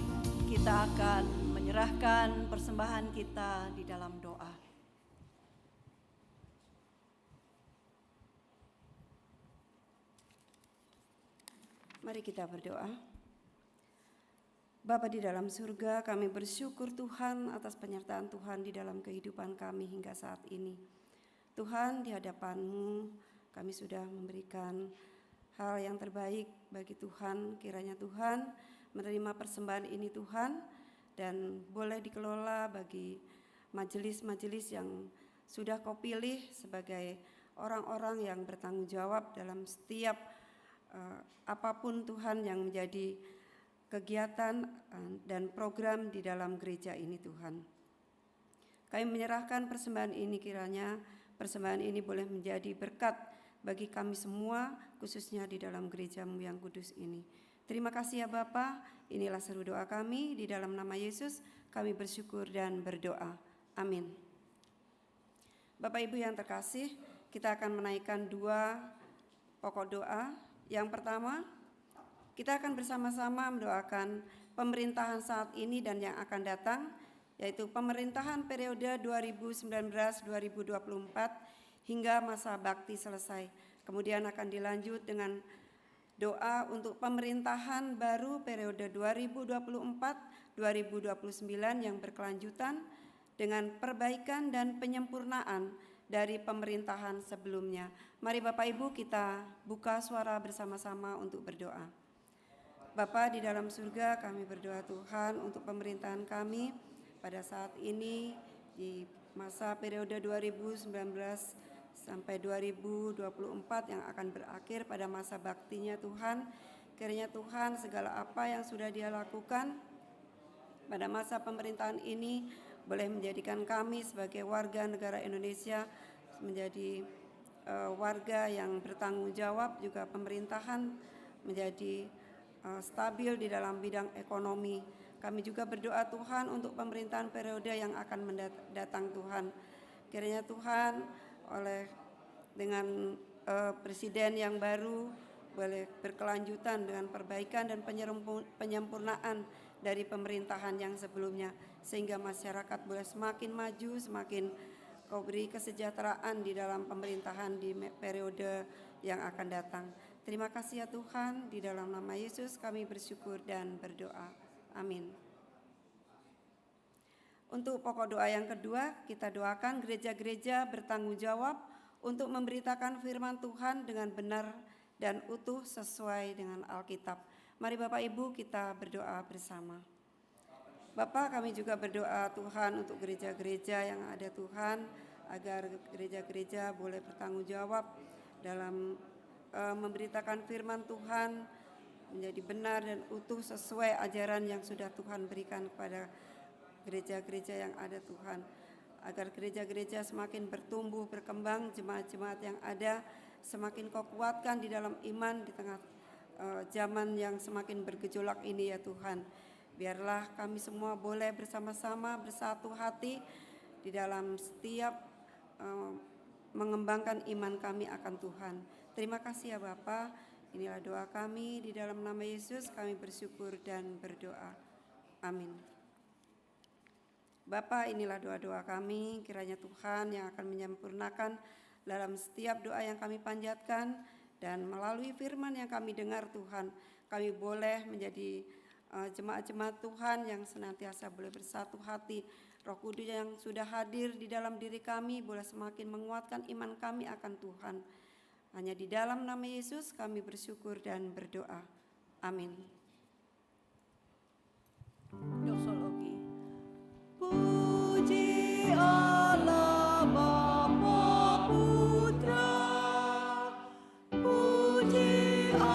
Kita akan menyerahkan persembahan kita di dalam doa. Mari kita berdoa. Bapa di dalam surga, kami bersyukur Tuhan atas penyertaan Tuhan di dalam kehidupan kami hingga saat ini. Tuhan, di hadapan-Mu kami sudah memberikan hal yang terbaik bagi Tuhan. Kiranya Tuhan menerima persembahan ini Tuhan, dan boleh dikelola bagi majelis-majelis yang sudah Kau pilih sebagai orang-orang yang bertanggung jawab dalam setiap apapun Tuhan yang menjadi kegiatan dan program di dalam gereja ini Tuhan. Kami menyerahkan persembahan ini, kiranya persembahan ini boleh menjadi berkat bagi kami semua, khususnya di dalam gereja-Mu yang kudus ini. Terima kasih ya Bapa, inilah seru doa kami, di dalam nama Yesus kami bersyukur dan berdoa. Amin. Bapak Ibu yang terkasih, kita akan menaikkan 2 pokok doa. Yang pertama, kita akan bersama-sama mendoakan pemerintahan saat ini dan yang akan datang, yaitu pemerintahan periode 2019-2024 hingga masa bakti selesai. Kemudian akan dilanjut dengan doa untuk pemerintahan baru periode 2024-2029 yang berkelanjutan dengan perbaikan dan penyempurnaan dari pemerintahan sebelumnya. Mari Bapak Ibu kita buka suara bersama-sama untuk berdoa. Bapa di dalam surga, kami berdoa Tuhan untuk pemerintahan kami pada saat ini di masa periode 2019 sampai 2024 yang akan berakhir pada masa baktinya Tuhan. Kiranya Tuhan segala apa yang sudah Dia lakukan pada masa pemerintahan ini boleh menjadikan kami sebagai warga negara Indonesia menjadi warga yang bertanggung jawab, juga pemerintahan menjadi stabil di dalam bidang ekonomi. Kami juga berdoa Tuhan untuk pemerintahan periode yang akan mendatang Tuhan. Kiranya Tuhan dengan presiden yang baru boleh berkelanjutan dengan perbaikan dan penyempurnaan dari pemerintahan yang sebelumnya, sehingga masyarakat boleh semakin maju, semakin Kau beri kesejahteraan di dalam pemerintahan di periode yang akan datang. Terima kasih ya Tuhan, di dalam nama Yesus kami bersyukur dan berdoa. Amin. Untuk pokok doa yang kedua, kita doakan gereja-gereja bertanggung jawab untuk memberitakan firman Tuhan dengan benar dan utuh sesuai dengan Alkitab. Mari Bapak Ibu kita berdoa bersama. Bapa, kami juga berdoa Tuhan untuk gereja-gereja yang ada Tuhan, agar gereja-gereja boleh bertanggung jawab dalam memberitakan firman Tuhan menjadi benar dan utuh sesuai ajaran yang sudah Tuhan berikan kepada gereja-gereja yang ada Tuhan. Agar gereja-gereja semakin bertumbuh, berkembang, jemaat-jemaat yang ada semakin Kau kuatkan di dalam iman di tengah zaman yang semakin bergejolak ini ya Tuhan. Biarlah kami semua boleh bersama-sama bersatu hati di dalam setiap mengembangkan iman kami akan Tuhan. Terima kasih ya Bapa. Inilah doa kami, di dalam nama Yesus kami bersyukur dan berdoa. Amin. Bapa, inilah doa-doa kami, kiranya Tuhan yang akan menyempurnakan dalam setiap doa yang kami panjatkan, dan melalui firman yang kami dengar Tuhan, kami boleh menjadi jemaat-jemaat Tuhan yang senantiasa boleh bersatu hati. Roh Kudus yang sudah hadir di dalam diri kami boleh semakin menguatkan iman kami akan Tuhan. Hanya di dalam nama Yesus kami bersyukur dan berdoa. Amin. Doksologi. Puji Allah Bapa Putra, puji Allah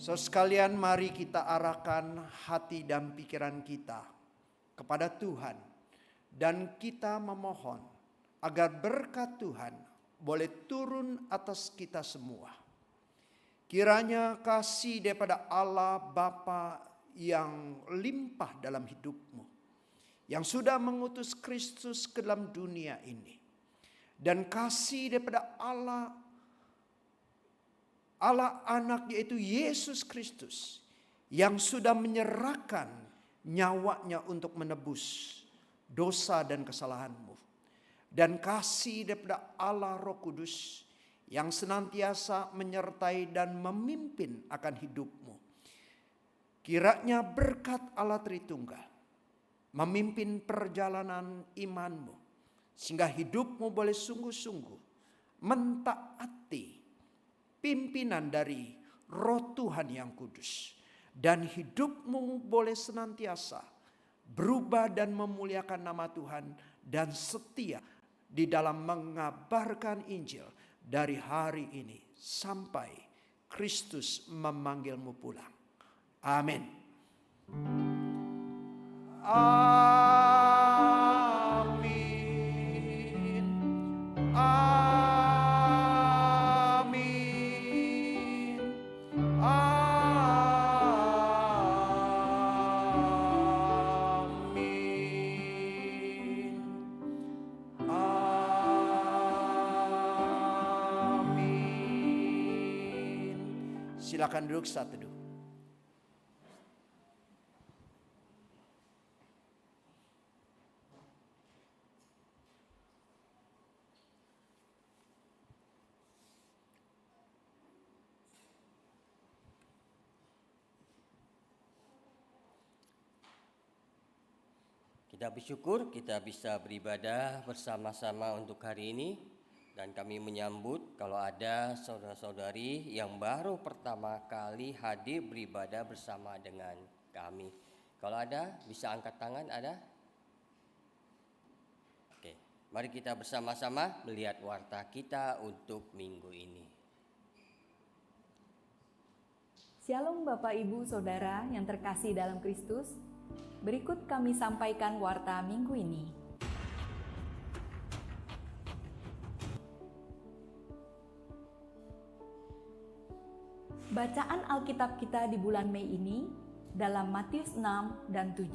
So sekalian mari kita arahkan hati dan pikiran kita kepada Tuhan. Dan kita memohon agar berkat Tuhan boleh turun atas kita semua. Kiranya kasih daripada Allah Bapa yang limpah dalam hidupmu, yang sudah mengutus Kristus ke dalam dunia ini, dan kasih daripada Allah anak yaitu Yesus Kristus yang sudah menyerahkan nyawanya untuk menebus dosa dan kesalahanmu, dan kasih daripada Allah Roh Kudus yang senantiasa menyertai dan memimpin akan hidupmu. Kiranya berkat Allah Tritunggal memimpin perjalanan imanmu, sehingga hidupmu boleh sungguh-sungguh mentaati pimpinan dari Roh Tuhan yang kudus, dan hidupmu boleh senantiasa berubah dan memuliakan nama Tuhan, dan setia di dalam mengabarkan Injil dari hari ini sampai Kristus memanggilmu pulang. Amin. Amin. Amin. Amin. Amin. Silakan duduk saat teduh. Kita bersyukur kita bisa beribadah bersama-sama untuk hari ini, dan kami menyambut kalau ada saudara-saudari yang baru pertama kali hadir beribadah bersama dengan kami. Kalau ada bisa angkat tangan, ada? Oke, mari kita bersama-sama melihat warta kita untuk minggu ini. Shalom Bapak Ibu Saudara yang terkasih dalam Kristus. Berikut kami sampaikan warta minggu ini. Bacaan Alkitab kita di bulan Mei ini dalam Matius 6 dan 7.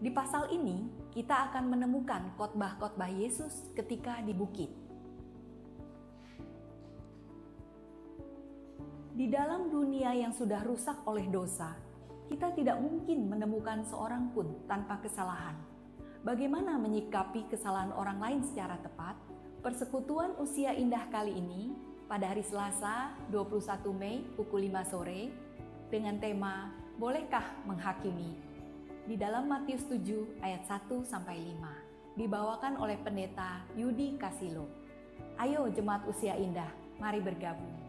Di pasal ini kita akan menemukan khotbah-khotbah Yesus ketika di bukit. Di dalam dunia yang sudah rusak oleh dosa, kita tidak mungkin menemukan seorang pun tanpa kesalahan. Bagaimana menyikapi kesalahan orang lain secara tepat? Persekutuan Usia Indah kali ini pada hari Selasa 21 Mei pukul 5 sore dengan tema Bolehkah Menghakimi? Di dalam Matius 7 ayat 1-5 dibawakan oleh Pendeta Yudi Kasilo. Ayo Jemaat Usia Indah, mari bergabung.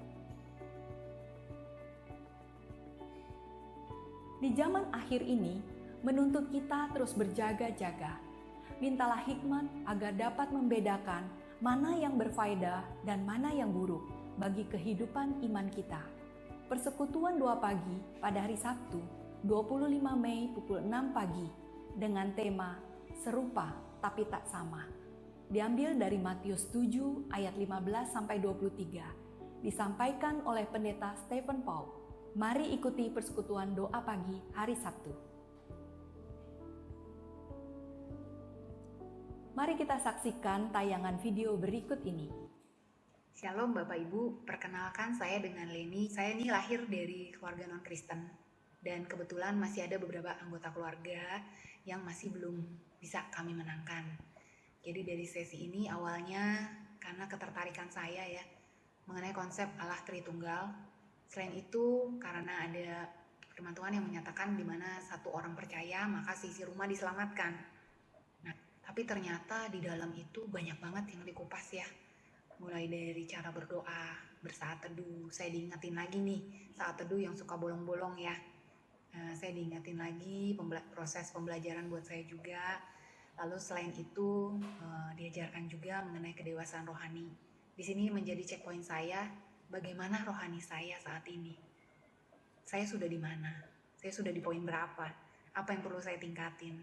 Di zaman akhir ini, menuntut kita terus berjaga-jaga. Mintalah hikmat agar dapat membedakan mana yang berfaedah dan mana yang buruk bagi kehidupan iman kita. Persekutuan doa pagi pada hari Sabtu, 25 Mei pukul 6 pagi dengan tema Serupa Tapi Tak Sama. Diambil dari Matius 7 ayat 15-23. Disampaikan oleh Pendeta Stephen Paul. Mari ikuti persekutuan doa pagi hari Sabtu. Mari kita saksikan tayangan video berikut ini. Shalom Bapak Ibu, perkenalkan saya dengan Leni. Saya ini lahir dari keluarga non-Kristen, dan kebetulan masih ada beberapa anggota keluarga yang masih belum bisa kami menangkan. Jadi dari sesi ini awalnya karena ketertarikan saya ya mengenai konsep Allah Tritunggal. Selain itu, karena ada firman Tuhan yang menyatakan di mana satu orang percaya, maka seisi rumah diselamatkan. Nah, tapi ternyata di dalam itu banyak banget yang dikupas ya. Mulai dari cara berdoa, bersaat teduh. Saya diingetin lagi nih, saat teduh yang suka bolong-bolong ya. Saya diingetin lagi proses pembelajaran buat saya juga. Lalu selain itu, diajarkan juga mengenai kedewasaan rohani. Di sini menjadi checkpoint saya, bagaimana rohani saya saat ini. saya sudah di mana, saya sudah di poin berapa, apa yang perlu saya tingkatin.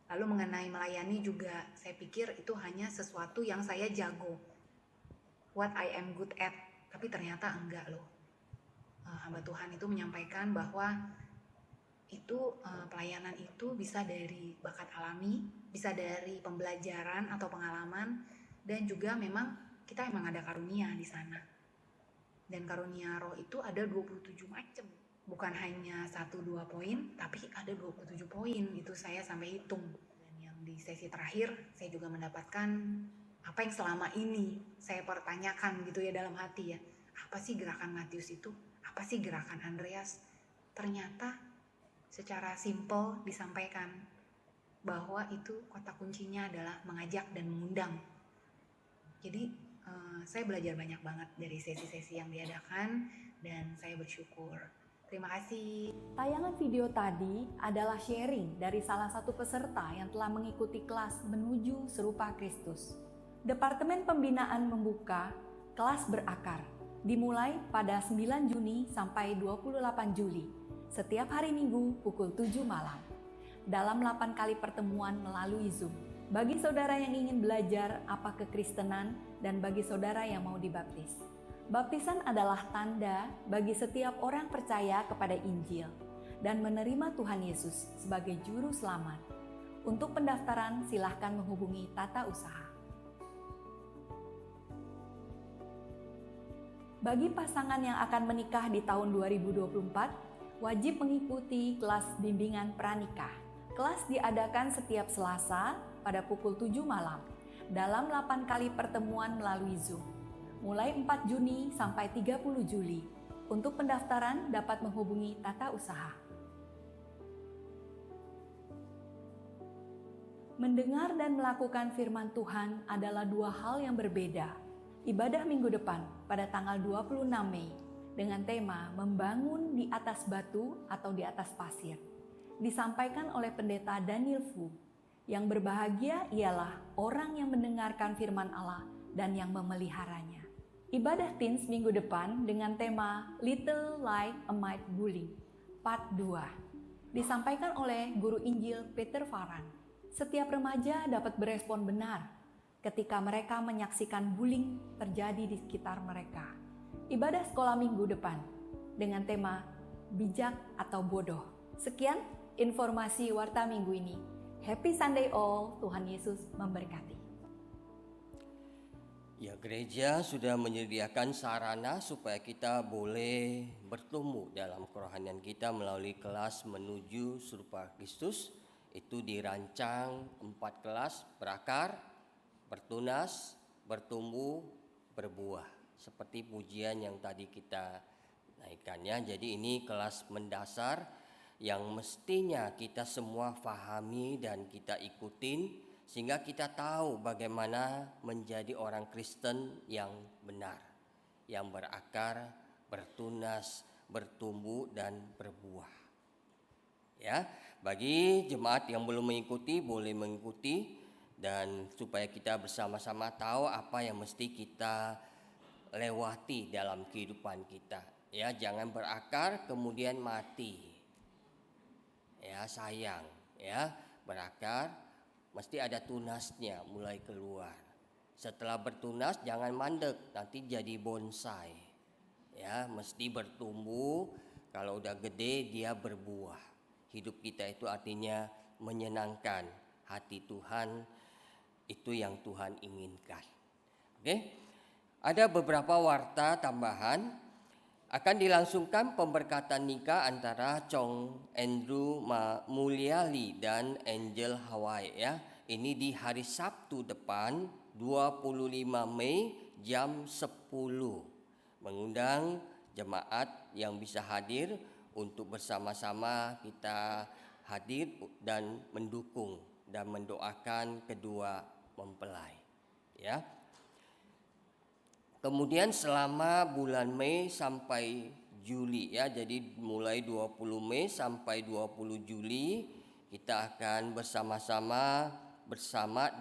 Lalu mengenai melayani juga, saya pikir itu hanya sesuatu yang saya jago, what I am good at, tapi ternyata enggak loh. Hamba Tuhan itu menyampaikan bahwa itu pelayanan itu bisa dari bakat alami, bisa dari pembelajaran atau pengalaman, dan juga memang kita emang ada karunia di sana. Dan karunia roh itu ada 27 macam. Bukan hanya 1-2 poin, tapi ada 27 poin. Itu saya sampai hitung. Dan yang di sesi terakhir, saya juga mendapatkan apa yang selama ini saya pertanyakan gitu ya dalam hati ya. Apa sih gerakan Matius itu? Apa sih gerakan Andreas? Ternyata secara simpel disampaikan bahwa itu kata kuncinya adalah mengajak dan mengundang. Jadi saya belajar banyak banget dari sesi-sesi yang diadakan dan saya bersyukur. Terima kasih. Tayangan video tadi adalah sharing dari salah satu peserta yang telah mengikuti kelas menuju serupa Kristus. Departemen Pembinaan membuka kelas berakar dimulai pada 9 Juni sampai 28 Juli. Setiap hari Minggu pukul 7 malam. Dalam 8 kali pertemuan melalui Zoom. Bagi saudara yang ingin belajar apa kekristenan dan bagi saudara yang mau dibaptis. Baptisan adalah tanda bagi setiap orang percaya kepada Injil dan menerima Tuhan Yesus sebagai juru selamat. Untuk pendaftaran silahkan menghubungi Tata Usaha. Bagi pasangan yang akan menikah di tahun 2024, wajib mengikuti kelas bimbingan pranikah. Kelas diadakan setiap Selasa pada pukul 7 malam dalam 8 kali pertemuan melalui Zoom, mulai 4 Juni sampai 30 Juli. Untuk pendaftaran dapat menghubungi Tata Usaha. Mendengar dan melakukan firman Tuhan adalah dua hal yang berbeda. Ibadah minggu depan pada tanggal 26 Mei dengan tema Membangun di atas batu atau di atas pasir disampaikan oleh Pendeta Daniel Fu. Yang berbahagia ialah orang yang mendengarkan firman Allah dan yang memeliharanya. Ibadah teens minggu depan dengan tema Little Like a Might Bully Part 2 disampaikan oleh Guru Injil Peter Farran. Setiap remaja dapat berespon benar ketika mereka menyaksikan bullying terjadi di sekitar mereka. Ibadah sekolah minggu depan dengan tema bijak atau bodoh. Sekian informasi Warta Minggu ini. Happy Sunday all, Tuhan Yesus memberkati. Ya, gereja sudah menyediakan sarana supaya kita boleh bertumbuh dalam kerohanian kita melalui kelas menuju serupa Kristus. Itu dirancang 4 kelas berakar, bertunas, bertumbuh, berbuah. Seperti pujian yang tadi kita naikkannya. Jadi ini kelas mendasar yang mestinya kita semua fahami dan kita ikutin. Sehingga kita tahu bagaimana menjadi orang Kristen yang benar. Yang berakar, bertunas, bertumbuh, dan berbuah. Ya, bagi jemaat yang belum mengikuti, boleh mengikuti. Dan supaya kita bersama-sama tahu apa yang mesti kita lewati dalam kehidupan kita. Ya, jangan berakar kemudian mati. Ya, sayang. Ya, berakar mesti ada tunasnya mulai keluar. Setelah bertunas jangan mandek, nanti jadi bonsai. Ya, mesti bertumbuh. Kalau udah gede dia berbuah. Hidup kita itu artinya menyenangkan hati Tuhan. Itu yang Tuhan inginkan. Oke. Ada beberapa warta tambahan. Akan dilangsungkan pemberkatan nikah antara Chong Andrew Mulyali dan Angel Hawaii ya. Ini di hari Sabtu depan 25 Mei jam 10. Mengundang jemaat yang bisa hadir untuk bersama-sama kita hadir dan mendukung dan mendoakan kedua mempelai ya. Kemudian selama bulan Mei sampai Juli ya. Jadi mulai 20 Mei sampai 20 Juli kita akan bersama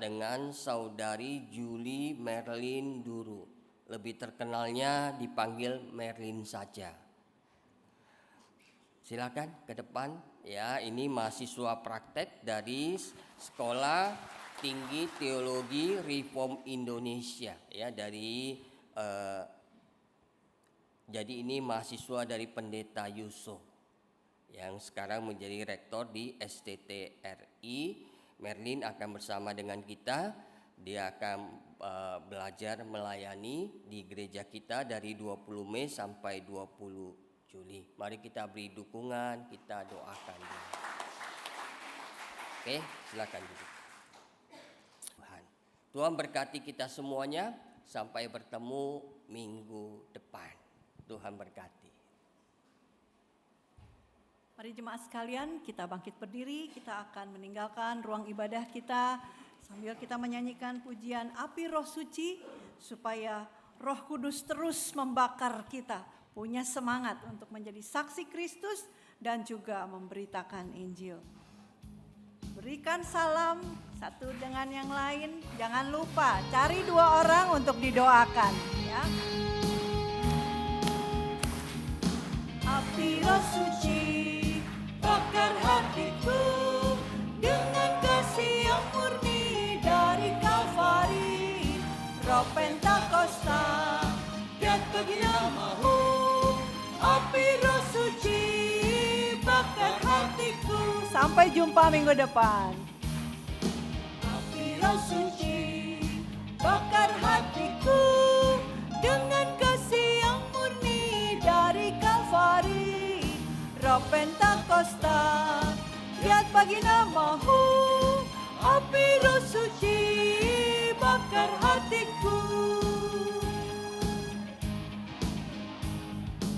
dengan saudari Julie Merlin Duru. Lebih terkenalnya dipanggil Merlin saja. Silakan ke depan. Ya, ini mahasiswa praktek dari Sekolah Tinggi Teologi Reform Indonesia. Ya, dari jadi ini mahasiswa dari Pendeta Yusuf yang sekarang menjadi rektor di STTRI. Merlin akan bersama dengan kita. Dia akan belajar melayani di gereja kita dari 20 Mei sampai 20 Juli. Mari kita beri dukungan, kita doakan dia. Oke, silakan duduk. Tuhan berkati kita semuanya. Sampai bertemu minggu depan. Tuhan berkati. Mari jemaat sekalian, kita bangkit berdiri, kita akan meninggalkan ruang ibadah kita sambil kita menyanyikan pujian Api Roh Suci supaya Roh Kudus terus membakar kita, punya semangat untuk menjadi saksi Kristus dan juga memberitakan Injil. Berikan salam satu dengan yang lain, jangan lupa cari 2 orang untuk didoakan ya. Api Roh Suci bakar hatiku dengan kasih yang murni dari Kalvari. Roh Pentakosta dan bagi namamu. Api Roh Suci bakar hatiku. Sampai jumpa minggu depan. Api Roh Suci bakar hatiku dengan kasih yang murni dari Kalvari. Roh Pentakosta, lihat bagi namamu. Api Roh Suci bakar hatiku.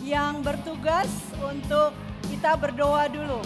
Yang bertugas untuk kita berdoa dulu.